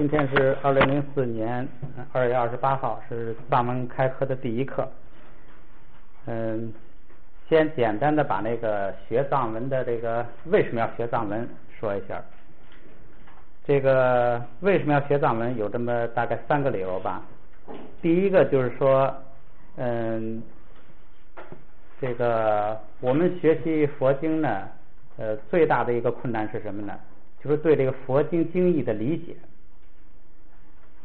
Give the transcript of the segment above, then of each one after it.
今天是2004年2月28号，是藏文开课的第一课。先简单的把那个学藏文的这个为什么要学藏文说一下。这个为什么要学藏文有这么大概3个理由吧。第一个就是说，这个我们学习佛经呢，最大的一个困难是什么呢？就是对这个佛经经义的理解，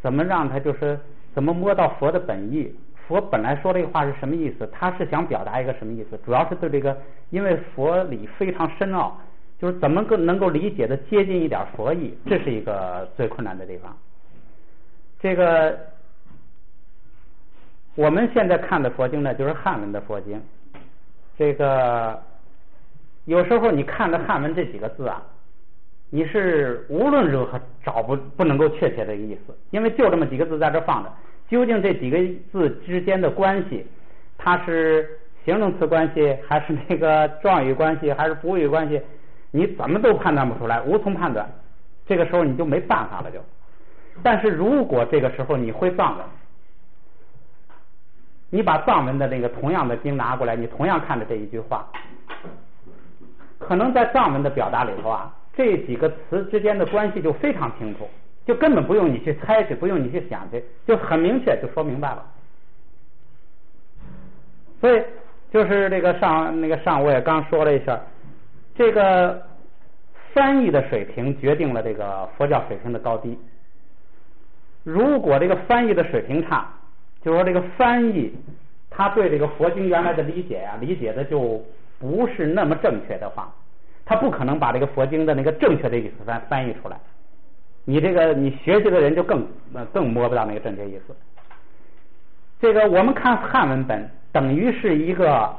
怎么让他就是怎么摸到佛的本意？佛本来说这个话是什么意思？他是想表达一个什么意思？主要是对这个，因为佛理非常深奥，就是怎么能够理解的接近一点佛意，这是一个最困难的地方。这个我们现在看的佛经呢，就是汉文的佛经。这个有时候你看着汉文这几个字啊，你是无论如何找不能够确切的一个意思，因为就这么几个字在这放着，究竟这几个字之间的关系，它是形容词关系，还是那个状语关系，还是补语关系，你怎么都判断不出来，无从判断。这个时候你就没办法了就。但是如果这个时候你会藏文，你把藏文的那个同样的经拿过来，你同样看着这一句话，可能在藏文的表达里头啊，这几个词之间的关系就非常清楚，就根本不用你去猜去，不用你去想去，就很明确就说明白了。所以就是这个上我也刚说了一下，这个翻译的水平决定了这个佛教水平的高低。如果这个翻译的水平差，就是说这个翻译他对这个佛经原来的理解啊，理解的就不是那么正确的话，他不可能把这个佛经的那个正确的意思翻译出来。你学习的人就更摸不到那个正确意思。这个我们看汉文本，等于是一个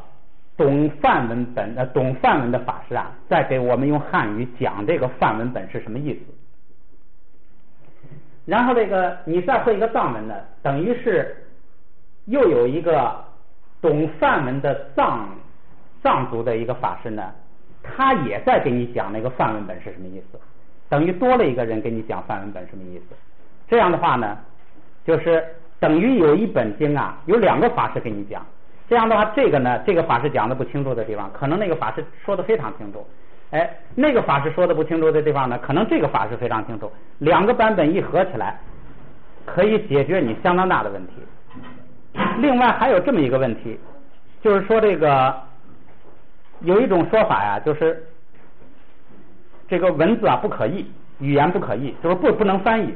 懂梵文的法师啊，在给我们用汉语讲这个梵文本是什么意思。然后这个你再会一个藏文的，等于是又有一个懂梵文的藏族的一个法师呢，他也在给你讲那个梵文本是什么意思，等于多了一个人给你讲梵文本什么意思。这样的话呢，就是等于有一本经啊，有2个法师给你讲。这样的话，这个法师讲的不清楚的地方，可能那个法师说的非常清楚。那个法师说的不清楚的地方呢，可能这个法师非常清楚。2个版本一合起来，可以解决你相当大的问题。另外还有这么一个问题，就是说这个有一种说法呀，就是这个文字啊不可译，语言不可译，就是不能翻译。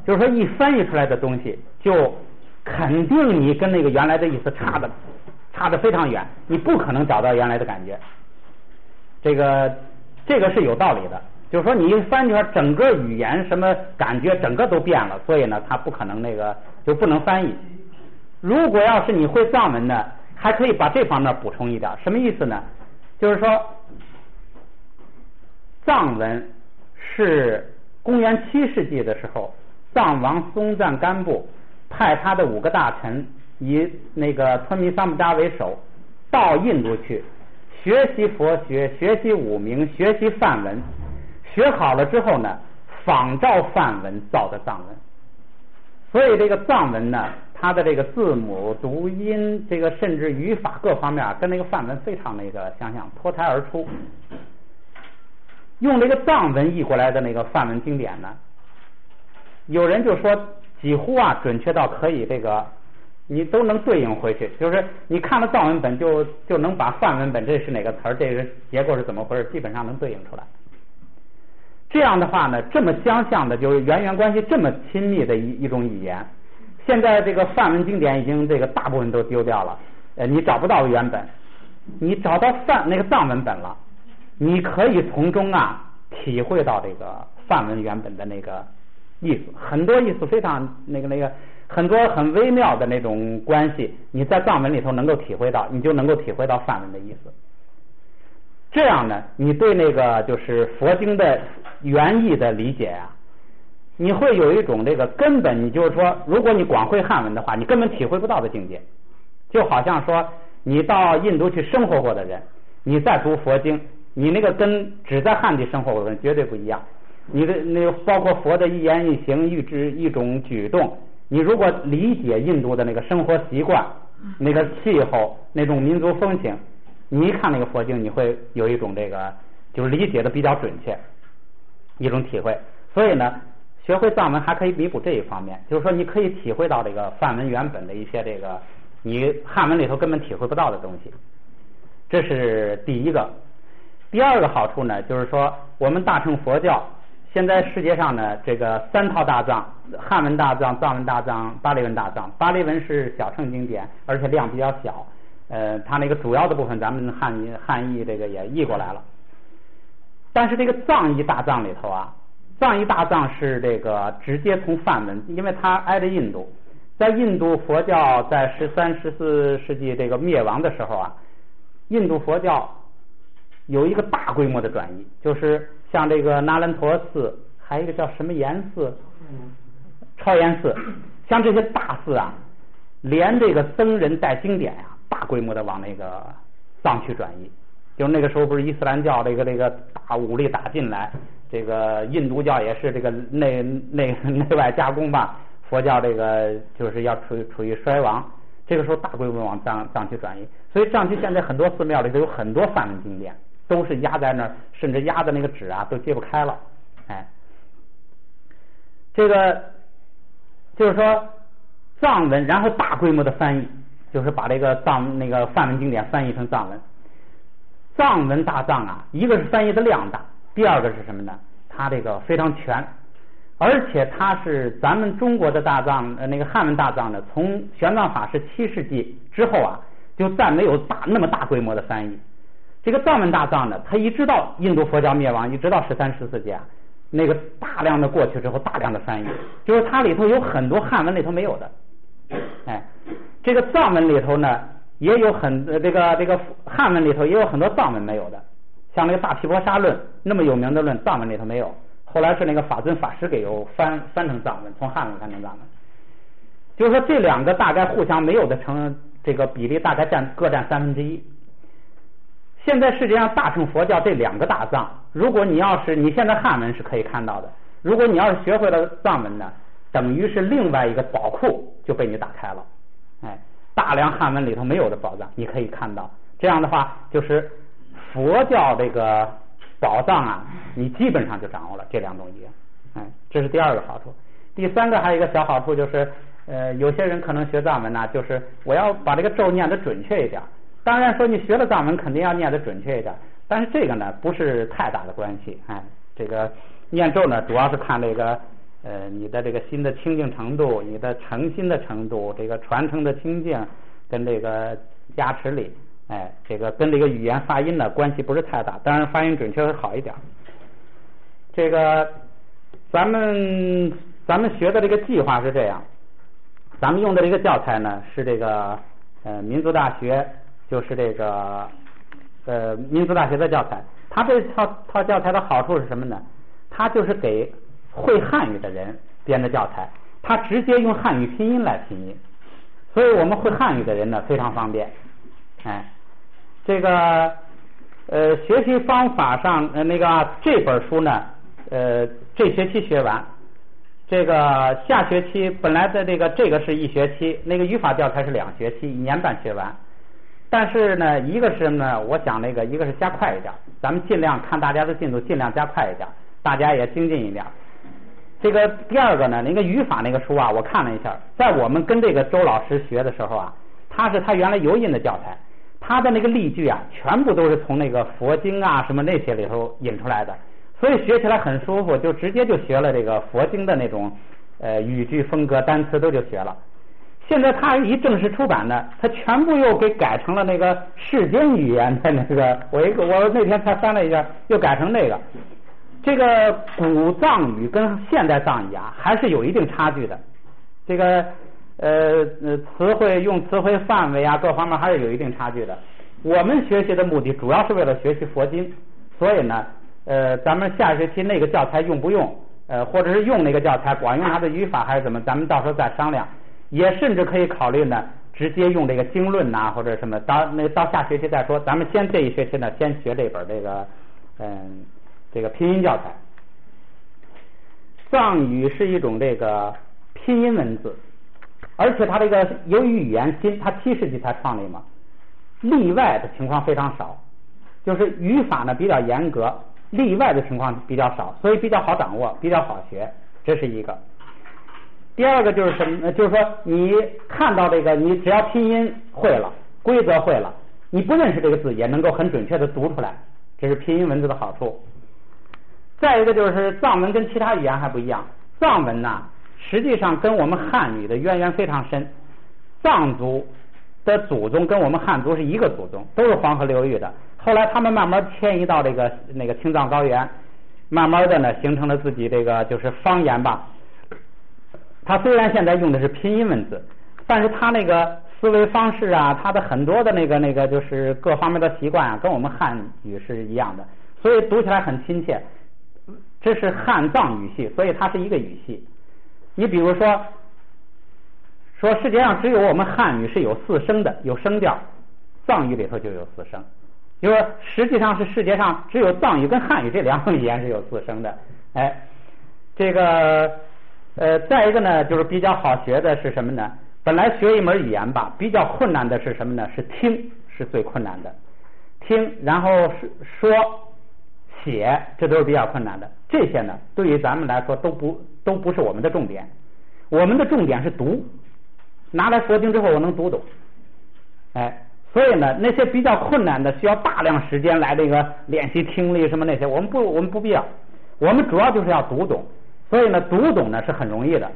就是说一翻译出来的东西，就肯定你跟那个原来的意思差得非常远，你不可能找到原来的感觉。这个是有道理的，就是说你一翻出来，整个语言什么感觉整个都变了，所以呢，它不可能就不能翻译。如果要是你会藏文呢，还可以把这方面补充一点。什么意思呢？就是说藏文是公元7世纪的时候，藏王松赞干布派他的5个大臣，以那个村民桑布扎为首，到印度去学习佛学，学习五明，学习梵文。学好了之后呢，仿照梵文造的藏文。所以这个藏文呢，它的这个字母、读音，这个甚至语法各方面跟那个梵文非常相像，脱胎而出。用这个藏文译过来的那个梵文经典呢，有人就说几乎准确到可以你都能对应回去，就是你看了藏文本就能把梵文本这是哪个词儿，这个结构是怎么回事，基本上能对应出来。这样的话呢，这么相像的，就是渊源关系这么亲密的一种语言，现在这个梵文经典已经大部分都丢掉了，你找不到原本，你找到那个藏文本了，你可以从中体会到这个梵文原本的那个意思，很多意思非常很多很微妙的那种关系，你在藏文里头能够体会到，你就能够体会到梵文的意思。这样呢，你对就是佛经的原意的理解你会有一种根本你就是说，如果你光会汉文的话，你根本体会不到的境界。就好像说你到印度去生活过的人，你再读佛经，你跟只在汉地生活过的人绝对不一样。你的那包括佛的一言一行一种举动，你如果理解印度的那个生活习惯、那个气候、那种民族风情，你一看那个佛经，你会有一种这个就是理解的比较准确，一种体会。所以呢，学会藏文还可以弥补这一方面，就是说你可以体会到这个梵文原本的一些这个你汉文里头根本体会不到的东西，这是第一个。第二个好处呢，就是说我们大乘佛教现在世界上呢，这个3套大藏，汉文大藏、藏文大藏、巴利文大藏。巴利文是小乘经典，而且量比较小，它那个主要的部分咱们汉译这个也译过来了。但是这个藏译大藏里头啊，藏译大藏是这个直接从梵文，因为它挨着印度，在印度佛教在13、14世纪这个灭亡的时候啊，印度佛教有一个大规模的转移，就是像这个那兰陀寺，还有一个叫什么岩寺，超岩寺，像这些大寺啊，连这个僧人带经典啊，大规模的往那个藏区转移。就那个时候不是伊斯兰教这个大武力打进来，这个印度教也是这个内外夹攻吧，佛教这个就是要处于衰亡，这个时候大规模往藏区转移，所以藏区现在很多寺庙里头有很多梵文经典，都是压在那儿，甚至压的那个纸啊都揭不开了。这个就是说藏文，然后大规模的翻译，就是把这个那个梵文经典翻译成藏文。藏文大藏啊，一个是翻译的量大，第二个是什么呢？它这个非常全，而且它是咱们中国的大藏，那个汉文大藏呢，从玄奘法师7世纪之后啊，就再没有那么大规模的翻译。这个藏文大藏呢，它一直到印度佛教灭亡，一直到13、14世纪啊，那个大量的过去之后，大量的翻译，就是它里头有很多汉文里头没有的。这个藏文里头呢，也有这个汉文里头也有很多藏文没有的，像那个大毗婆沙论那么有名的论，藏文里头没有，后来是那个法尊法师给又翻成藏文，从汉文翻成藏文。就是说这两个大概互相没有的成这个比例大概各占1/3。现在世界上大乘佛教这两个大藏，如果你现在汉文是可以看到的，如果你要是学会了藏文呢，等于是另外一个宝库就被你打开了。大量汉文里头没有的宝藏你可以看到，这样的话就是佛教这个宝藏啊，你基本上就掌握了这两种语言。这是第二个好处。第三个还有一个小好处，就是有些人可能学藏文呢，就是我要把这个咒念得准确一点。当然说你学了藏文肯定要念得准确一点，但是这个呢不是太大的关系。这个念咒呢主要是看这个你的这个心的清净程度，你的诚心的程度，这个传承的清净跟这个加持力，这个跟这个语言发音呢关系不是太大，当然发音准确会好一点。这个咱们学的这个计划是这样，咱们用的这个教材呢是这个民族大学，就是这个民族大学的教材。它这套教材的好处是什么呢？它就是给会汉语的人编的教材，它直接用汉语拼音来拼音，所以我们会汉语的人呢非常方便。这个学习方法上这本书呢这学期学完，这个下学期本来的这个是1学期，那个语法教材是2学期，1年半学完。但是呢，一个是呢，我想一个是加快一点，咱们尽量看大家的进度，尽量加快一点，大家也精进一点。这个第二个呢，那个语法那个书啊，我看了一下，在我们跟这个周老师学的时候啊，他原来油印的教材，他的那个例句啊，全部都是从那个佛经啊什么那些里头引出来的，所以学起来很舒服，就直接就学了这个佛经的那种语句风格单词都就学了。现在他一正式出版呢，他全部又给改成了那个世间语言的那个，我那天才翻了一下，又改成那个。这个古藏语跟现代藏语啊，还是有一定差距的。这个用词汇范围啊，各方面还是有一定差距的。我们学习的目的主要是为了学习佛经，所以呢，咱们下学期那个教材用不用，或者是用那个教材管用它的语法还是怎么，咱们到时候再商量。也甚至可以考虑呢，直接用这个经论呐，或者什么，到下学期再说。咱们这一学期呢，先学这本这个拼音教材。藏语是一种这个拼音文字，而且它这个由于语言新，它7世纪才创立嘛，例外的情况非常少，就是语法呢比较严格，例外的情况比较少，所以比较好掌握，比较好学，这是一个。第二个就是什么呢？就是说你看到这个，你只要拼音会了，规则会了，你不认识这个字也能够很准确的读出来，这是拼音文字的好处。再一个就是藏文跟其他语言还不一样，藏文呢实际上跟我们汉语的渊源非常深，藏族的祖宗跟我们汉族是一个祖宗，都是黄河流域的，后来他们慢慢迁移到这个青藏高原，慢慢的呢形成了自己这个就是方言吧。他虽然现在用的是拼音文字，但是他那个思维方式啊，他的很多的那个就是各方面的习惯啊，跟我们汉语是一样的，所以读起来很亲切。这是汉藏语系，所以它是一个语系。你比如说世界上只有我们汉语是有4声的，有声调，藏语里头就有4声，就是说实际上是世界上只有藏语跟汉语这2种语言是有4声的。这个再一个呢，就是比较好学的是什么呢？本来学一门语言吧，比较困难的是什么呢？是听，是最困难的。听，然后说、写，这都是比较困难的。这些呢，对于咱们来说都不是我们的重点。我们的重点是读，拿来佛经之后我能读懂。所以呢，那些比较困难的，需要大量时间来这个练习听力什么那些，我们不必要。我们主要就是要读懂。所以呢，读懂呢是很容易的，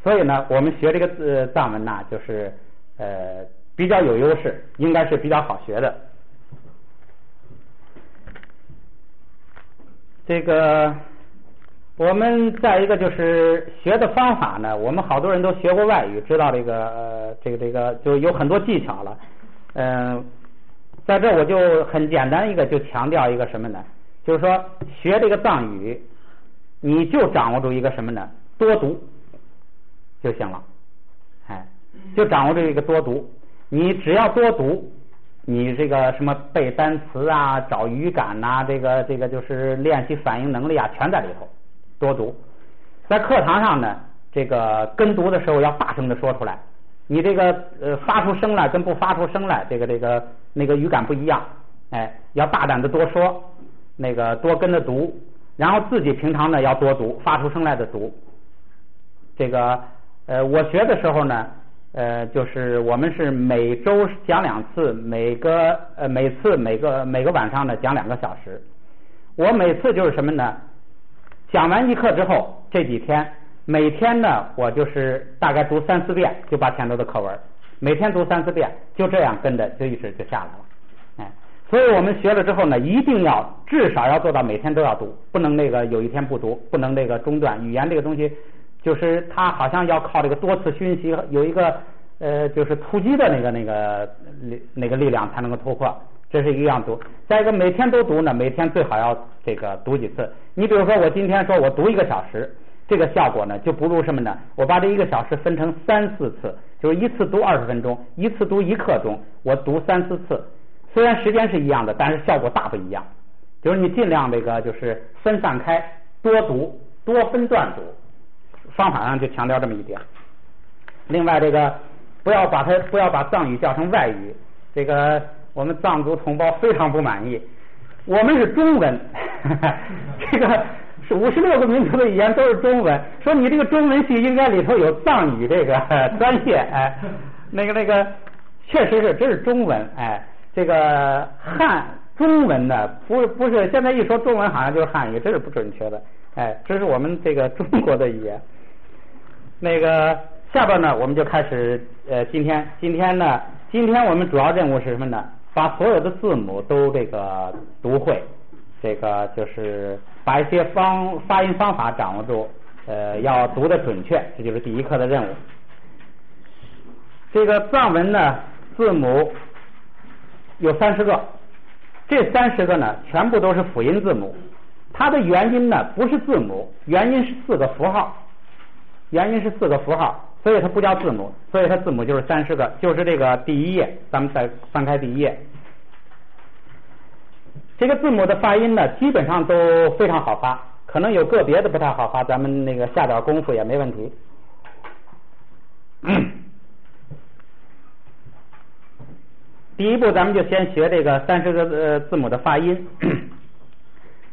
所以呢，我们学这个藏文呢，就是比较有优势，应该是比较好学的。这个我们再一个就是学的方法呢，我们好多人都学过外语，知道这个就有很多技巧了。在这我就很简单一个就强调一个什么呢？就是说学这个藏语。你就掌握住一个什么呢？多读就行了，就掌握住一个多读。你只要多读，你这个什么背单词啊、找语感呐、这个就是练习反应能力啊，全在里头。多读，在课堂上呢，这个跟读的时候要大声的说出来。你这个发出声来跟不发出声来，那个语感不一样。要大胆的多说，多跟着读。然后自己平常呢要多读，发出声来的读。我学的时候呢，就是我们是每周讲2次，每个晚上呢讲2个小时。我每次就是什么呢？讲完一课之后，这几天每天呢我就是大概读3-4遍，就把前头的课文，每天读3-4遍，就这样跟着就一直就下来了。所以我们学了之后呢，一定要至少要做到每天都要读，不能有一天不读，不能中断。语言这个东西，就是它好像要靠这个多次熏习，有一个就是突击的那个力量才能够突破，这是一样读。再一个每天都读呢，每天最好要读几次。你比如说我今天说我读1个小时，这个效果呢就不如什么呢？我把这1个小时分成3-4次，就是一次读20分钟，一次读1课钟，我读3-4次。虽然时间是一样的，但是效果大不一样。就是你尽量就是分散开，多读，多分段读。方法上就强调这么一点。另外不要把藏语叫成外语，我们藏族同胞非常不满意。我们是中文，是56个民族的语言都是中文，说你这个中文系应该里头有藏语这个专业，确实是，这是中文，中文呢不是现在一说中文好像就是汉语，这是不准确的，这是我们中国的语言。下边呢我们就开始今天我们主要任务是什么呢？把所有的字母都读会，就是把一些发音方法掌握住，要读得准确，这就是第1课的任务。藏文呢字母有30个，这30个呢全部都是辅音字母，它的元音呢不是字母，元音是4个符号，所以它不叫字母，所以它字母就是30个，就是第1页，咱们再翻开第1页。这个字母的发音呢基本上都非常好发，可能有个别的不太好哈，咱们那个下点功夫也没问题。第一步，咱们就先学这个30个字母的发音。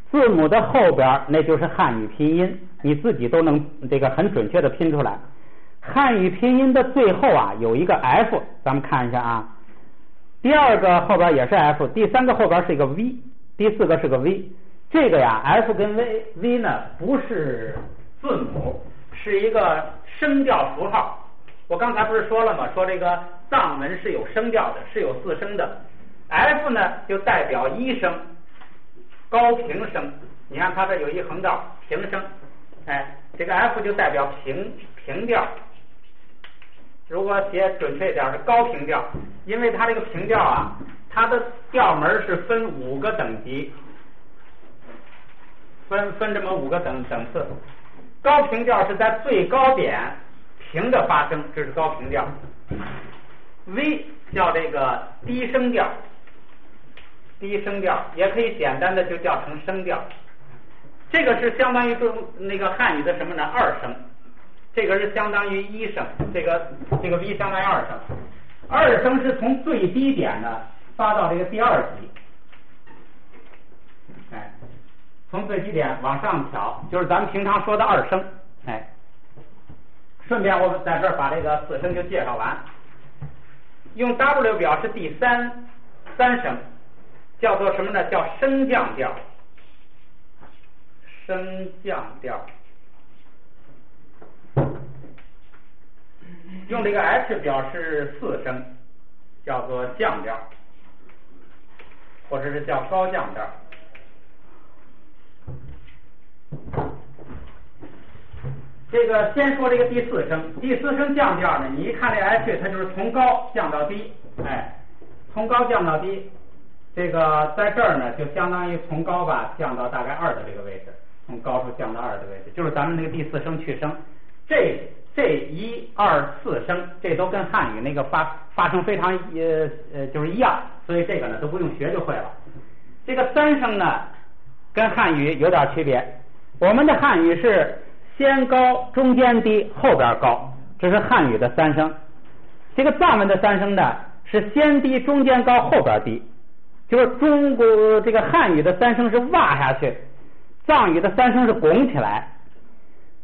字母的后边那就是汉语拼音，你自己都能这个很准确的拼出来。汉语拼音的最后啊有一个 F， 咱们看一下啊。第二个后边也是 F， 第三个后边是一个 V， 第四个是个 V。这个呀 F 跟 V 呢不是字母，是一个声调符号。我刚才不是说了吗？说这个藏文是有声调的，是有4声的。F 呢就代表1声，高平声。你看它这有一横道平声，哎，这个 F 就代表平调。如果写准确一点是高平调，因为它这个平调啊，它的调门是分5个等级，分这么5个等次。高平调是在最高点平的发声，这是高平调。V 叫这个低声调，低声调也可以简单的就叫成声调。这个是相当于那个汉语的什么呢？2声，这个是相当于1声，这个 V 相当于2声。2声是从最低点呢发到这个第2级，哎，从最低点往上调，就是咱们平常说的2声，哎。顺便我们在这儿把这个4声就介绍完。用 W 表示第三声，叫做什么呢？叫升降调。升降调。用这个 H 表示4声，叫做降调，或者是叫高降调。这个先说这个第4声，第4声降调呢，你一看这 H， 它就是从高降到低，哎，从高降到低，这个在这儿呢就相当于从高吧降到大概2的这个位置，从高处降到2的位置，就是咱们那个第4声去声。这1、2、4声，这都跟汉语那个发声非常就是一样，所以这个呢都不用学就会了。这个3声呢跟汉语有点区别，我们的汉语是先高中间低后边高，这是汉语的3声。这个藏文的3声呢是先低中间高后边低，就是中国这个汉语的3声是挖下去，藏语的3声是拱起来。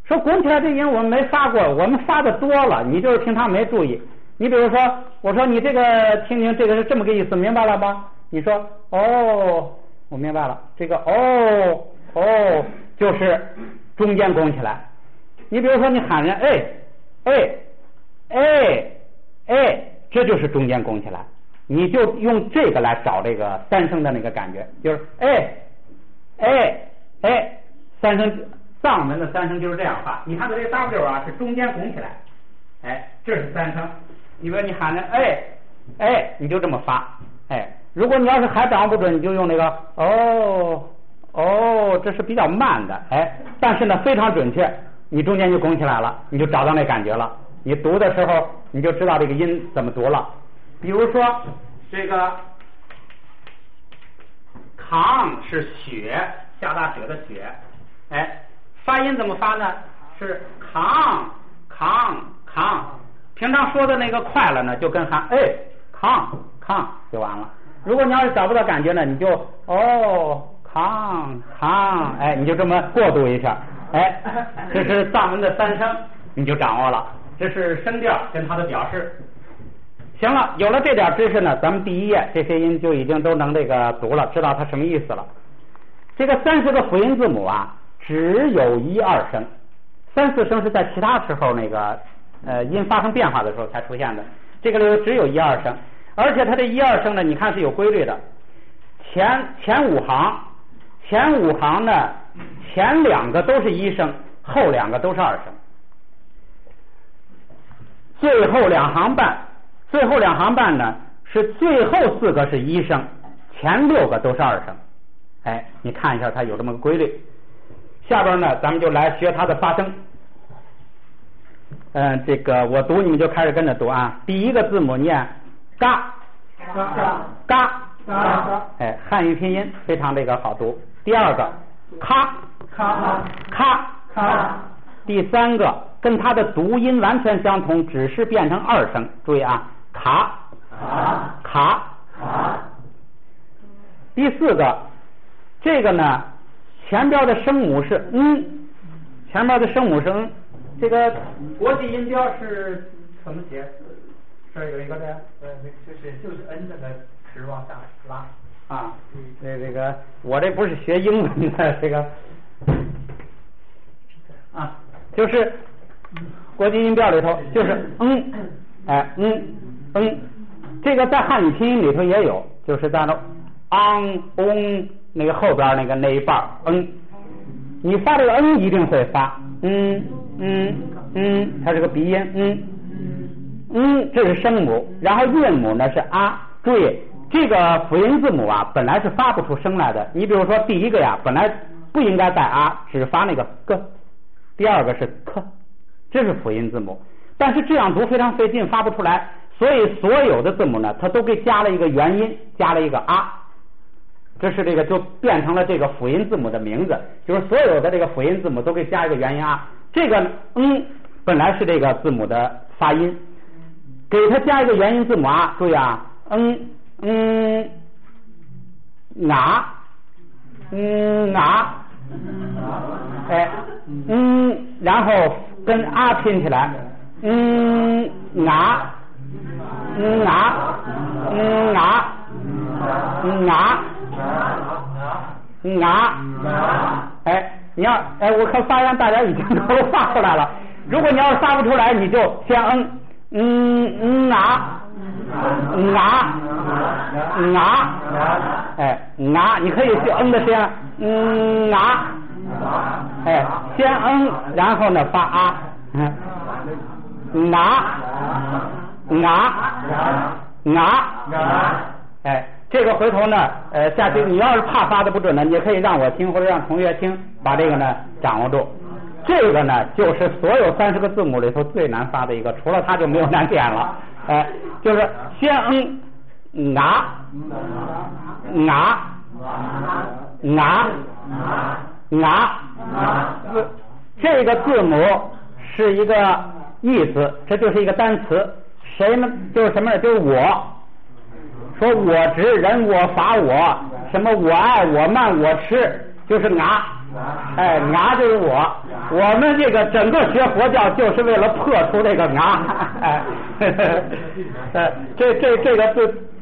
说拱起来这音我们没发过，我们发的多了，你就是平常没注意。你比如说我说你这个听听，这个是这么个意思，明白了吧？你说哦我明白了，这个哦就是中间拱起来。你比如说你喊人这就是中间拱起来，你就用这个来找这个3声的那个感觉，就是3声，藏文的3声就是这样发。你看它这个 W 啊是中间拱起来，哎，这是3声。你说你喊人你就这么发，哎，如果你要是还掌握不准，你就用那个这是比较慢的，哎，但是呢非常准确，你中间就拱起来了，你就找到那感觉了。你读的时候你就知道这个音怎么读了。比如说这个扛是雪，下大雪的雪，哎，发音怎么发呢？是扛。平常说的那个快了呢，就跟喊扛就完了。如果你要是找不到感觉呢，你就扛，哎，你就这么过渡一下，哎，这是藏文的3声，你就掌握了。这是声调跟它的表示。行了，有了这点知识呢，咱们第1页这些音就已经都能这个读了，知道它什么意思了。这个30个辅音字母啊，只有1、2声，3、4声是在其他时候那个音发生变化的时候才出现的。这个里只有1、2声，而且它这1、2声呢，你看是有规律的。前5行呢，前2个都是1声，后2个都是2声。最后2行半呢是最后4个是1声，前6个都是2声。哎，你看一下它有这么个规律。下边呢咱们就来学它的发声。这个我读你们就开始跟着读啊。第一个字母念嘎，哎，汉语拼音非常这个好读。第二个咔，咔。第三个跟它的读音完全相同，只是变成二声。注意啊，卡。第四个，这个呢，前边的声母是前边的声母是这个国际音标是怎么写？这儿有一个的，就是N这个齿往下拉啊。这个我这不是学英文的这个啊，就是国际音标里头就是这个在汉语拼音里头也有，就是在那那个后边那一半你发这个一定会发它是个鼻音这是声母，然后韵母呢是啊。注意这个辅音字母啊，本来是发不出声来的。你比如说第一个呀，本来不应该带啊，只发那个个。第二个是克，这是辅音字母，但是这样读非常费劲，发不出来。所以所有的字母呢，它都给加了一个元音，加了一个啊。这是这个就变成了这个辅音字母的名字，就是所有的这个辅音字母都给加一个元音啊。这个本来是这个字母的发音，给它加一个元音字母啊。注意啊，然后跟啊拼起来，你要我看发现大家已经都发出来了。如果你要是发不出来，你就先你可以去的先先然后呢发啊，这个回头呢下去你要是怕发的不准呢，你也可以让我听或者让同学听，把这个呢掌握住。这个呢就是所有30个字母里头最难发的一个，除了它就没有难点了。就是先这个字母是一个意思，这就是一个单词。谁呢？就是什么呢？就是我说我执人我法我，什么我爱我慢我痴，就是就是我。我们这个整个学佛教就是为了破除这个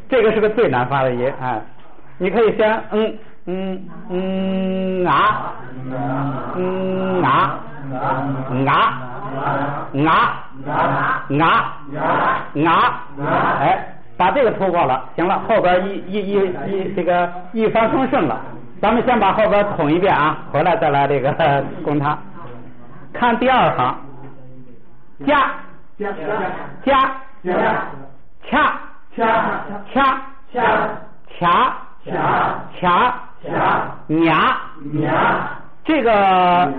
这个是个最难发的音你可以先把这个突破了，行了，后边这个一帆风顺了。咱们先把后边统一遍啊，回来再来这个攻它。看第2行，加这个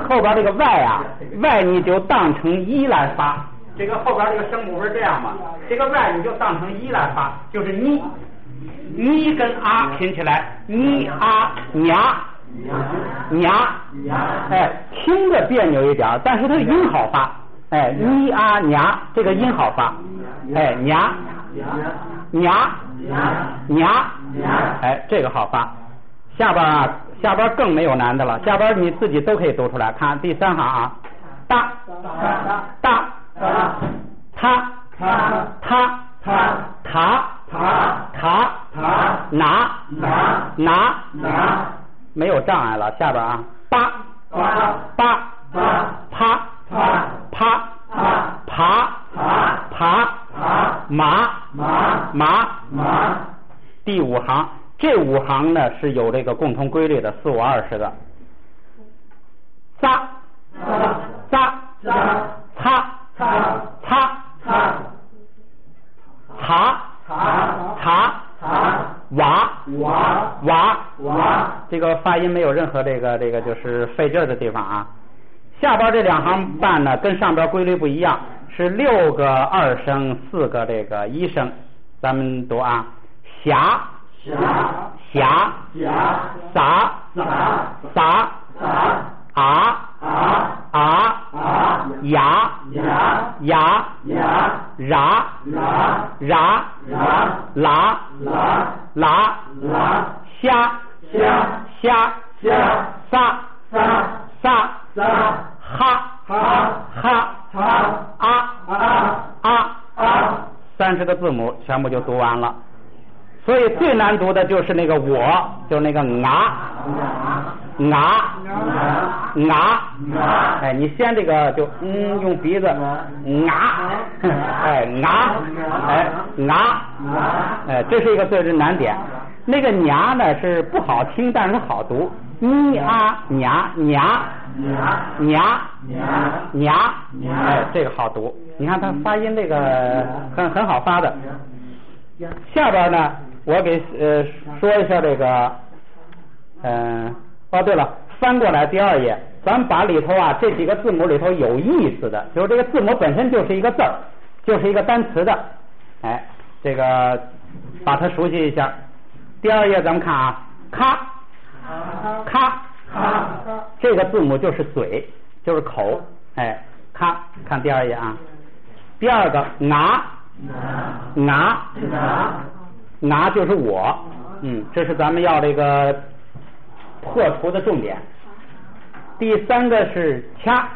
后边这个外你就当成一来发。这个后边这个声母是这样嘛，这个外你就当成一来发，就是你跟啊拼起来，听着别扭一点，但是它的音好发，这个音好发，这个好发。下边更没有难的了，下边你自己都可以读出来。看第3行啊，大没有障碍了。下边啊，第5行，这5行呢是有这个共同规律的，4、5、20个。这个发音没有任何这个就是费劲的地方啊。下边这2行半呢跟上边规律不一样，是6个2声，4个这个1声。咱们读啊，呀ra啦虾撒哈30个字母全部就读完了。所以最难读的就是那个我，就是那个哎，你先这个就用鼻子这是一个最是难点。那个呢是不好听，但是好读，这个好读。你看它发音这个很好发的。下边呢，我给说一下这个对了，翻过来第2页，咱们把里头这几个字母里头有意思的，就是这个字母本身就是一个字儿，就是一个单词的，这个把它熟悉一下。第2页咱们看咔，这个字母就是嘴，就是口，咔，看第2页啊。第2个拿就是我，这是咱们要这个破除的重点。第3个是掐，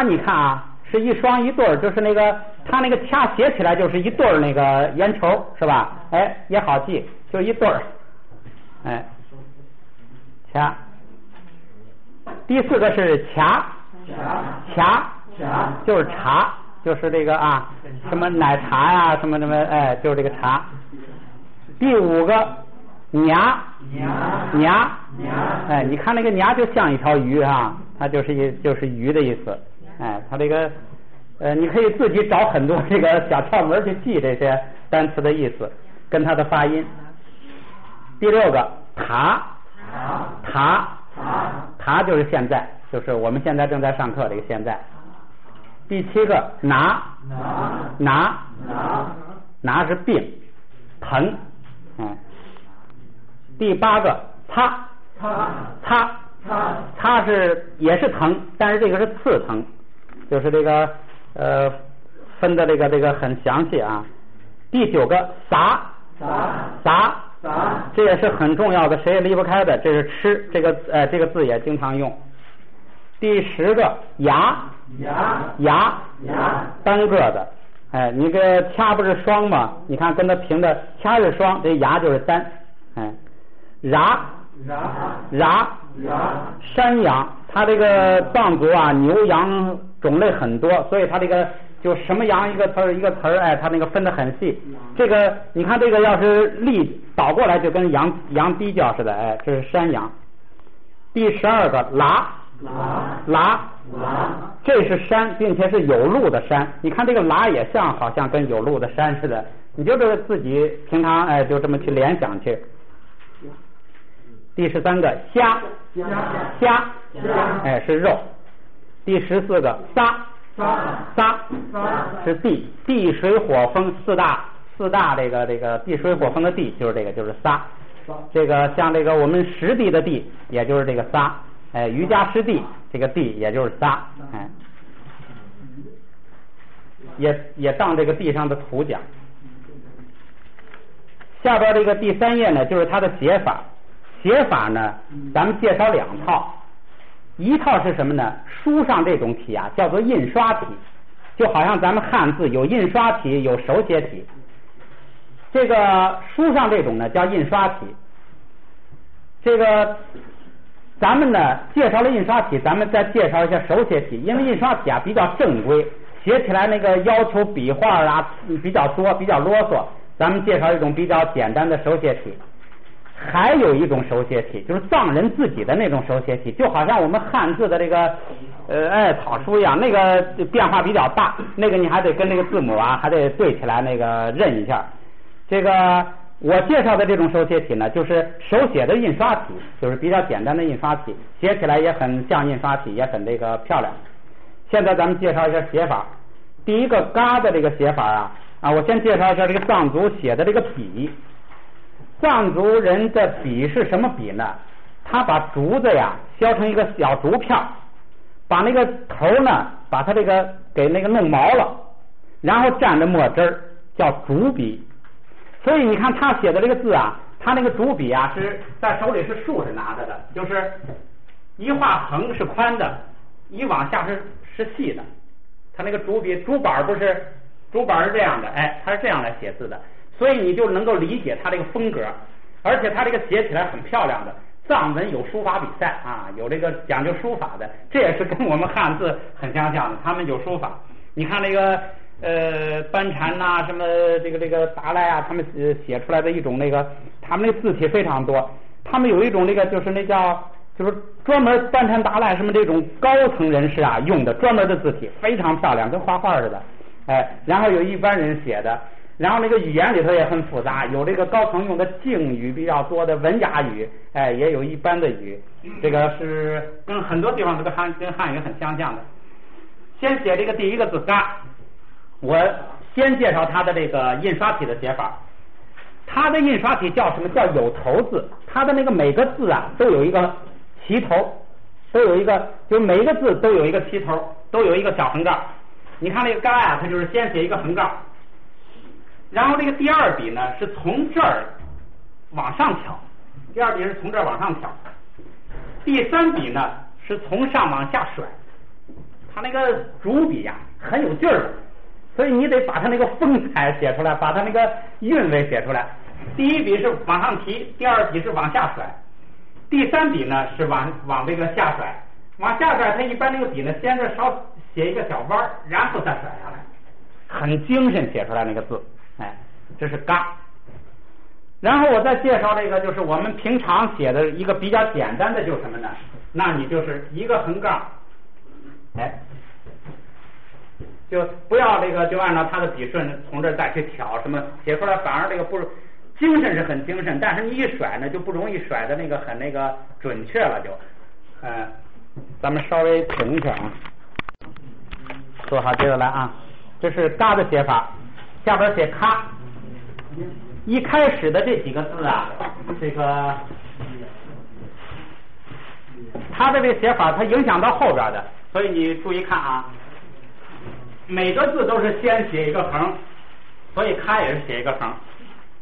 你看是一双一对，就是那个它那个掐写起来就是一对那个圆球，是吧？也好记，就一对掐。第4个是掐就是茶，就是这个什么奶茶呀，什么就是这个茶。第5个你看那个就像一条鱼它就是鱼的意思。它这个你可以自己找很多这个小窍门去记这些单词的意思跟它的发音。第6个塔就是现在，就是我们现在正在上课这个现在。第7个拿是病疼，第8个擦是也是疼，但是这个是刺疼，就是这个分的这个很详细啊。第9个撒，这也是很重要的，谁也离不开的，这是吃，这个字也经常用。第10个牙单个的，你个掐不是双吗？你看跟它平的掐是双，这牙就是单。山羊，它这个藏族牛羊种类很多，所以它这个就什么羊一个词儿，它那个分得很细。这个你看这个要是力倒过来就跟羊低叫似的，这是山羊。第12个拉，这是山，并且是有路的山。你看这个拉也好像跟有路的山似的，你就这自己平常就这么去联想去。第13个虾是肉。第14个撒是地水火风四大这个地水火风的地就是这个就是撒。这个像这个我们实地的地也就是这个撒，瑜伽师地这个地也就是撒，也当这个地上的土讲。下边这个第3页呢就是它的写法呢咱们介绍2套。一套是什么呢？书上这种体叫做印刷体，就好像咱们汉字有印刷体有手写体，这个书上这种呢叫印刷体。这个咱们呢介绍了印刷体，咱们再介绍一下手写体。因为印刷体比较正规，写起来那个要求笔画比较多，比较啰嗦，咱们介绍一种比较简单的手写体。还有一种手写体，就是藏人自己的那种手写体，就好像我们汉字的这个草书一样，那个变化比较大，那个你还得跟那个字母还得对起来那个认一下。这个我介绍的这种手写体呢，就是手写的印刷体，就是比较简单的印刷体，写起来也很像印刷体，也很这个漂亮。现在咱们介绍一下写法。第一个嘎的这个写法我先介绍一下这个藏族写的这个笔。藏族人的笔是什么笔呢？他把竹子呀削成一个小竹片，把那个头呢，把它这个给那个弄毛了，然后蘸着墨汁儿，叫竹笔。所以你看他写的这个字啊，他那个竹笔啊是在手里是竖着拿着的，就是一画横是宽的，一往下是细的。他那个竹笔竹板不是竹板是这样的，哎，他是这样来写字的，所以你就能够理解他这个风格，而且他这个写起来很漂亮的。藏文有书法比赛啊，有这个讲究书法的，这也是跟我们汉字很相像的。他们有书法，你看那个班禅呐，什么这个达赖啊，他们写出来的一种那个，他们那字体非常多。他们有一种那个就是那叫就是专门班禅达赖什么这种高层人士啊用的专门的字体，非常漂亮，跟画画似的。哎，然后有一般人写的。然后那个语言里头也很复杂，有这个高层用的敬语比较多的文雅语，哎，也有一般的语，这个是跟很多地方这个跟汉语很相像的。先写这个第一个字嘎，我先介绍它的这个印刷体的写法。它的印刷体叫什么？叫有头字。它的那个每个字啊都有一个齐头，都有一个，就每一个字都有一个齐头，都有一个小横杠。你看那个嘎呀，它就是先写一个横杠。然后这个第二笔呢是从这儿往上挑，第二笔是从这儿往上挑，第三笔呢是从上往下甩。他那个竹笔呀很有劲儿的，所以你得把他那个风采写出来，把他那个韵味写出来。第一笔是往上提，第二笔是往下甩，第三笔呢是往这个下甩。往下甩，他一般那个笔呢先是稍写一个小弯，然后再甩下来，很精神写出来那个字。哎，这是嘎。然后我再介绍这个，就是我们平常写的一个比较简单的，就是什么呢？那你就是一个横杠，哎，就不要这个就按照他的笔顺从这儿再去挑什么写出来，反而这个不是精神是很精神，但是你一甩呢就不容易甩的那个很那个准确了就，咱们稍微停一下啊，说好接着来啊，这是嘎的写法。下边写咔，一开始的这几个字啊，这个它的这个写法它影响到后边的，所以你注意看啊，每个字都是先写一个横，所以咔也是写一个横。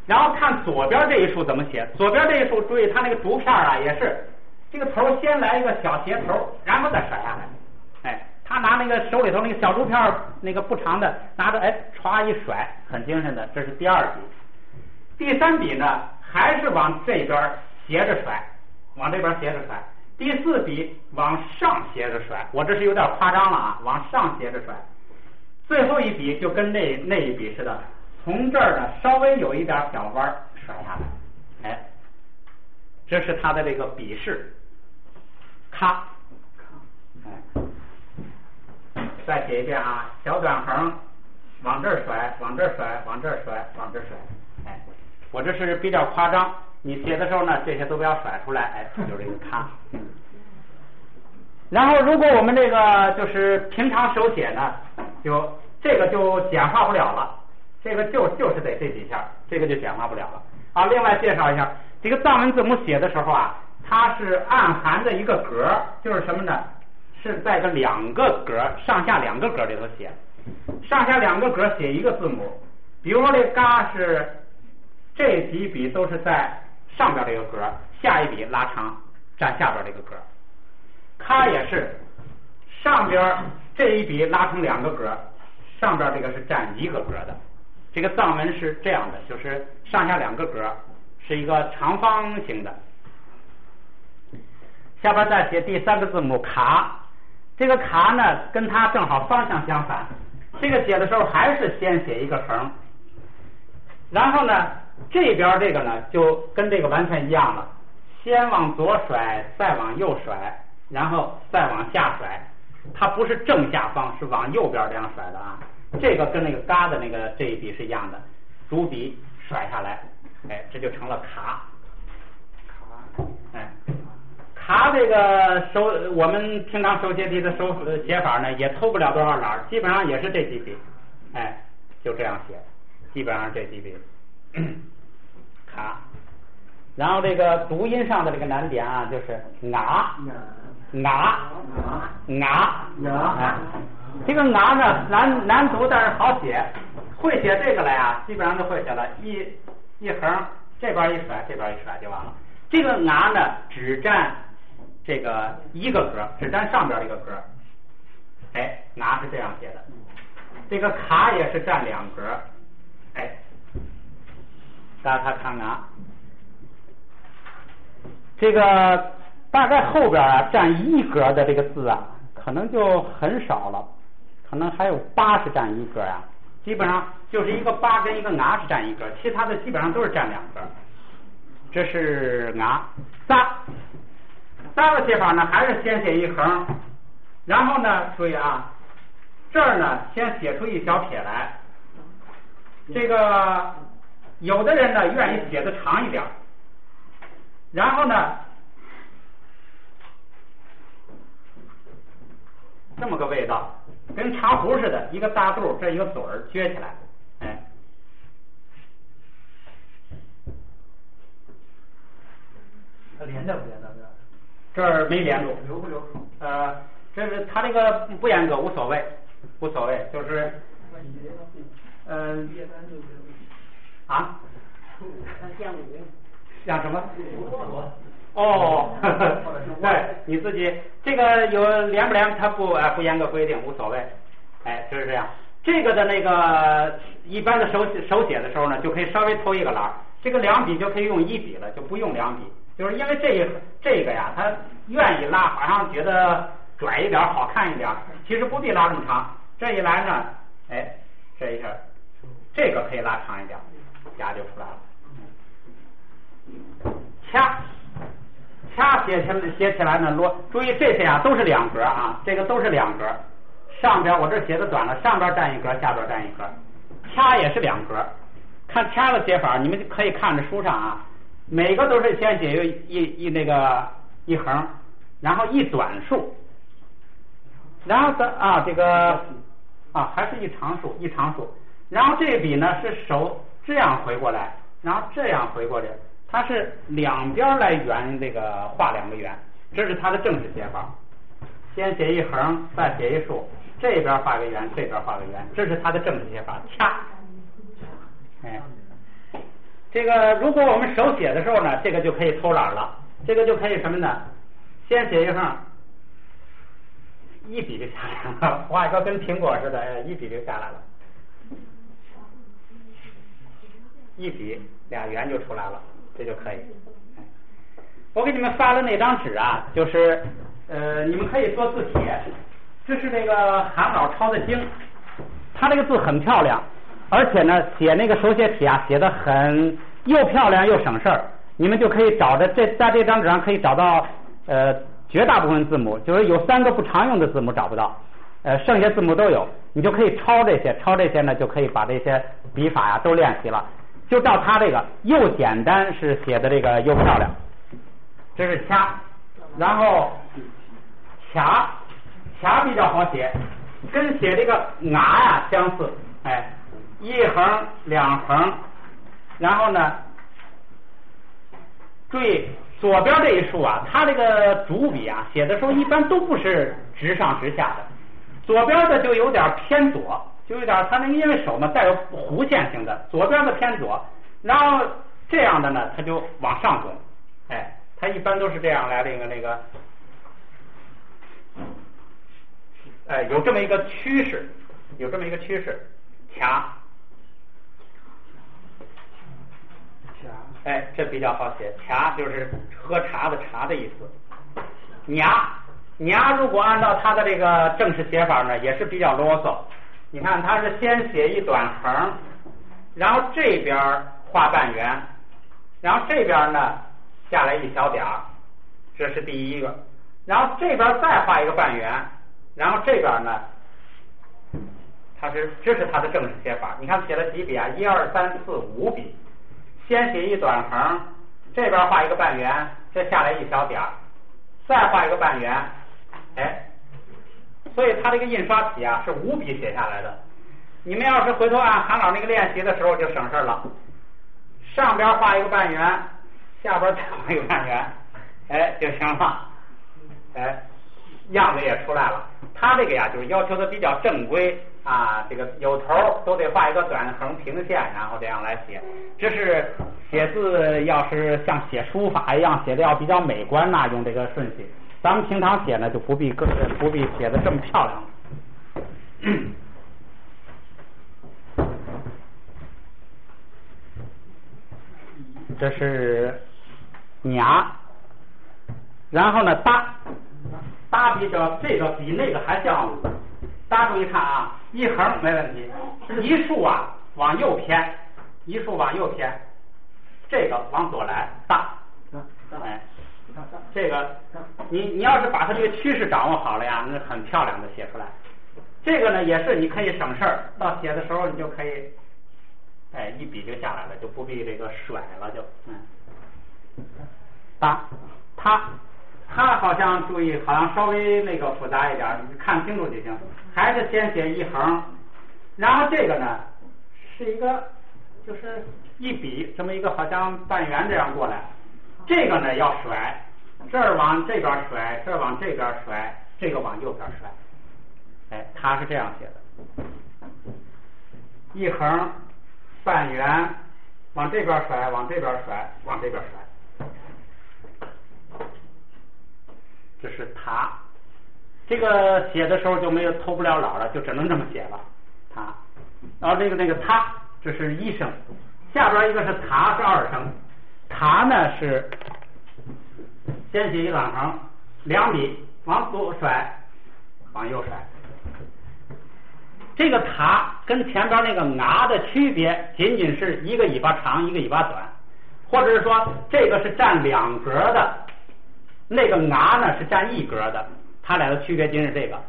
然后看左边这一竖怎么写，左边这一竖注意它那个竹片啊也是这个头先来一个小斜头，然后再甩下来，哎。他拿那个手里头那个小竹片那个不长的拿着，哎，歘一甩，很精神的。这是第二笔。第三笔呢，还是往这边斜着甩，往这边斜着甩。第四笔往上斜着甩，我这是有点夸张了啊，往上斜着甩。最后一笔就跟那一笔似的，从这儿呢稍微有一点小弯甩下来，哎，这是他的这个笔势，咔，哎。再写一遍啊，小短横，往这儿甩，往这儿甩，往这儿甩，往这儿甩。哎，我这是比较夸张，你写的时候呢，这些都不要甩出来。哎，就是这个咔。然后，如果我们这个就是平常手写呢，就这个就简化不了了，这个就是得这几下，这个就简化不了了啊。另外介绍一下，这个藏文字母写的时候啊，它是暗含的一个格，就是什么呢？是在个两个格上下两个格里头写，上下两个格写一个字母。比如说这嘎是这几笔都是在上边这个格，下一笔拉长占下边这个格。咔也是上边这一笔拉成两个格，上边这个是占一个格的。这个藏文是这样的，就是上下两个格是一个长方形的。下边再写第三个字母卡。这个卡呢跟它正好方向相反，这个写的时候还是先写一个横，然后呢这边这个呢就跟这个完全一样了，先往左甩，再往右甩，然后再往下甩，它不是正下方，是往右边这样甩的啊。这个跟那个嘎的那个这一笔是一样的，竹笔甩下来，哎，这就成了卡，哎。他这个我们平常手写体的写法呢，也偷不了多少懒，基本上也是这几笔，哎，就这样写，基本上这几笔，卡。然后这个读音上的这个难点啊，就是啊。这个啊呢难读，但是好写。会写这个来啊，基本上就会写了，一横这边一甩，这边一甩就完了。这个啊呢只占这个一个格，只占上边一个格。哎，啊是这样写的。这个卡也是占两格。哎，大家看啊，这个大概后边啊占一格的这个字啊，可能就很少了，可能还有8是占一格啊。基本上就是一个8跟一个啊是占一格，其他的基本上都是占两格。这是啊。仨的写法呢，还是先写一横，然后呢，注意啊，这儿呢先写出一小撇来。这个有的人呢愿意写的长一点，然后呢这么个味道，跟茶壶似的，一个大肚，这一个嘴儿撅起来，哎，它连着不连着？这儿没连住，留不留口？这是他这个不严格，无所谓，就是啊，像什么？哦，对，你自己这个有连不连，它不严格规定，无所谓，哎，就是这样。这个的那个一般的手写的时候呢，就可以稍微偷一个栏，这个两笔就可以用一笔了，就不用两笔，就是因为这个呀，他愿意拉，好像觉得拽一点好看一点，其实不必拉这么长。这一来呢，哎，这一下，这个可以拉长一点，牙就出来了。掐写起来呢，注意这些啊都是两格啊，这个都是两格。上边我这写的短了，上边占一格，下边占一格。掐也是两格，看掐的写法，你们可以看着书上啊，每个都是先写一横，然后一短竖，然后这个还是一长竖，然后这笔呢是手这样回过来，然后这样回过来，它是两边来圆这个画两个圆，这是它的正式写法。先写一横，再写一竖，这边画个圆，这边画个圆，这是它的正式写法。掐，哎，这个如果我们手写的时候呢，这个就可以偷懒了，这个就可以什么呢？先写一横，一笔就下来了，画一个跟苹果似的，哎，一笔就下来了，一笔俩圆就出来了，这就可以。我给你们发的那张纸啊，就是你们可以做字帖，这是那个韩老抄的经，他这个字很漂亮，而且呢写那个手写体啊写的很又漂亮又省事儿，你们就可以找着在这张纸上可以找到绝大部分字母，就是有3个不常用的字母找不到，剩下字母都有，你就可以抄这些呢就可以把这些笔法呀都练习了，就照他这个又简单是写的这个又漂亮。这是掐，然后卡比较好写，跟写这个啊呀相似，哎，一横两横，然后呢，注意左边这一竖啊，它这个主笔啊写的时候一般都不是直上直下的，左边的就有点偏左，就有点它那个因为手嘛带有弧线型的，左边的偏左，然后这样的呢它就往上拱，哎。它一般都是这样来那个，有这么一个趋势，卡，哎，这比较好写，卡就是喝茶的茶的意思。娘如果按照它的这个正式写法呢，也是比较啰嗦。你看，它是先写一短横，然后这边画半圆，然后这边呢。下来一小点儿，这是第一个，然后这边再画一个半圆，然后这边呢，这是它的正式写法。你看写了几笔啊？1、2、3、4、5笔。先写一短横，这边画一个半圆，这下来一小点儿，再画一个半圆，哎，所以它这个印刷体啊是5笔写下来的。你们要是回头按韩老那个练习的时候就省事了。上边画一个半圆。下边整一个半圆，哎就行了，哎，样子也出来了。他这个呀，就是要求的比较正规啊，这个有头都得画一个短横平线，然后这样来写。这是写字要是像写书法一样写的要比较美观呐，用这个顺序。咱们平常写呢，就不必写的这么漂亮。这是娘，然后呢搭比这个比那个还像，大家注意看啊，一横没问题，一竖啊往右偏，一竖往右偏，这个往左来搭，哎，这个你要是把它这个趋势掌握好了呀，那很漂亮的写出来。这个呢也是你可以省事儿，到写的时候你就可以，哎，一笔就下来了，就不必这个甩了就，搭它好像注意，好像稍微那个复杂一点，你看清楚就行。还是先写一横，然后这个呢是一个就是一笔这么一个好像半圆这样过来，这个呢要甩，这儿往这边甩，这儿往这边甩，这个往右边甩，哎，它是这样写的，一横半圆，往这边甩，往这边甩，往这边甩。这是塔，这个写的时候就没有偷不了懒了，就只能这么写了。塔，然后那个他，这是一声，下边一个是塔是二声，塔呢是先写一短横，两笔往左甩，往右甩。这个塔跟前边那个拿的区别，仅仅是一个尾巴长，一个尾巴短，或者是说这个是占两格的。那个拿呢是占一格的，它俩的区别仅是这个，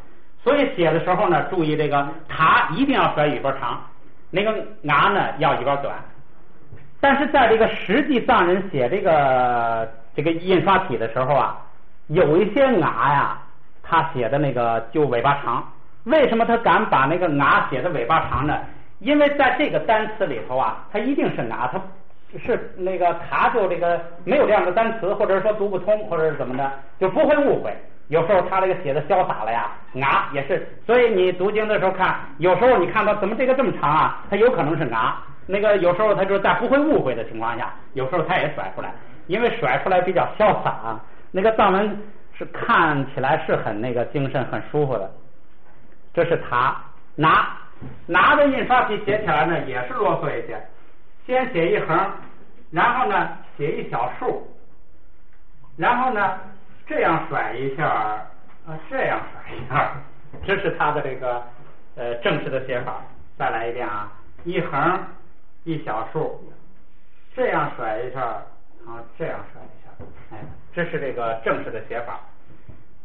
所以写的时候呢，注意这个塔一定要甩尾巴长，那个拿呢要尾巴短。但是在这个实际藏人写这个印刷体的时候啊，有一些拿呀，他写的那个就尾巴长。为什么他敢把那个拿写的尾巴长呢？因为在这个单词里头啊，它一定是拿，它是那个他就这个没有这样的单词，或者是说读不通，或者是怎么的，就不会误会。有时候他这个写的潇洒了呀，拿也是，所以你读经的时候看，有时候你看到怎么这个这么长啊，它有可能是拿。那个有时候他就在不会误会的情况下，有时候他也甩出来，因为甩出来比较潇洒。那个藏文是看起来是很那个精神很舒服的。这是他拿的印刷体写起来呢也是啰嗦一些。先写一横，然后呢写一小竖，然后呢这样甩一下，这样甩一下，这是他的这个正式的写法。再来一遍啊，一横一小竖，这样甩一下，这样甩一下，哎，这是这个正式的写法。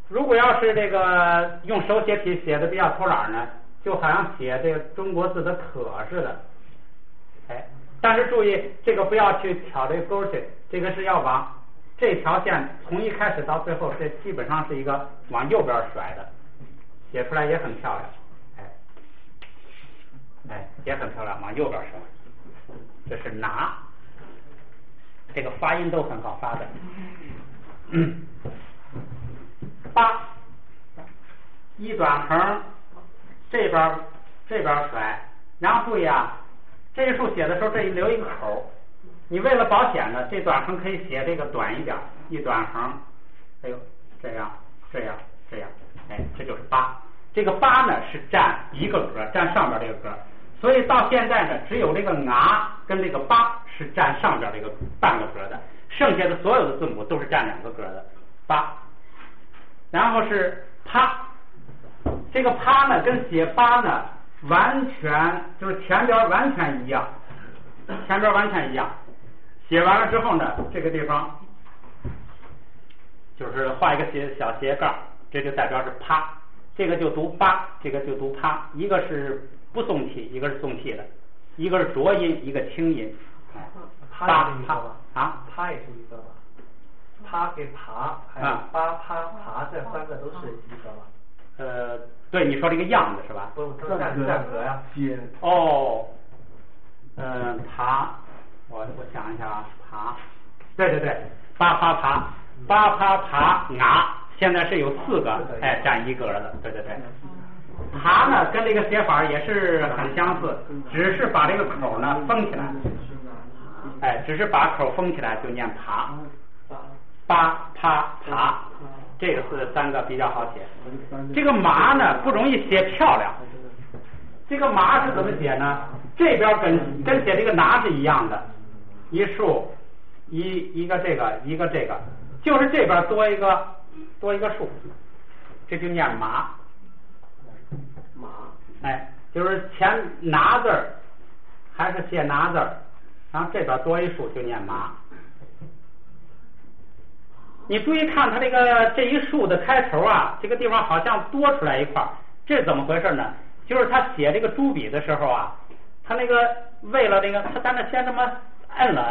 如果要是这个用手写体写的比较偷懒呢，就好像写这个中国字的可似的，哎。但是注意，这个不要去挑这个勾去，这个是要往这条线从一开始到最后，这基本上是一个往右边甩的，写出来也很漂亮，哎，也很漂亮，往右边甩。这是拿，这个发音都很好发的。八，一短横，这边甩，然后注意啊。这一竖写的时候，这里留一个口，你为了保险呢，这短横可以写这个短一点，一短横，哎呦，这样，哎，这就是八。这个八呢是占一个格，占上边这个格，所以到现在呢，只有这个拿跟这个八是占上边这个半个格的，剩下的所有的字母都是占两个格的。八，然后是啪，这个啪呢跟写八呢。完全就是前边完全一样，写完了之后呢，这个地方就是画一个小斜杠，这就代表是啪，这个就读八，这个就读啪，一个是不送气，一个是送气的，一个是浊音，一个清音。啪也是一个吧？啊，啪也是一个吧？啪跟爬还有八啪爬这三个都是一个吧？对，你说这个样子是吧？不，站格呀。哦，爬，我想一下啊，爬，对对对，八爬爬，八爬爬啊，现在是有4个，哎，占一格的，对对对。爬呢跟这个写法也是很相似，只是把这个口呢封起来，哎，只是把口封起来就念爬，八爬爬，这个是3个比较好写。这个麻呢不容易写漂亮，这个麻是怎么写呢？这边跟写这个拿是一样的，一竖一个这个一个这个，就是这边多一个竖，这就念麻。马，哎，就是前拿字儿还是写拿字儿，然后这边多一竖就念麻。你注意看它这一竖的开头啊，这个地方好像多出来一块，这是怎么回事呢？就是他写这个朱笔的时候啊，他那个为了这个，他在那先这么摁了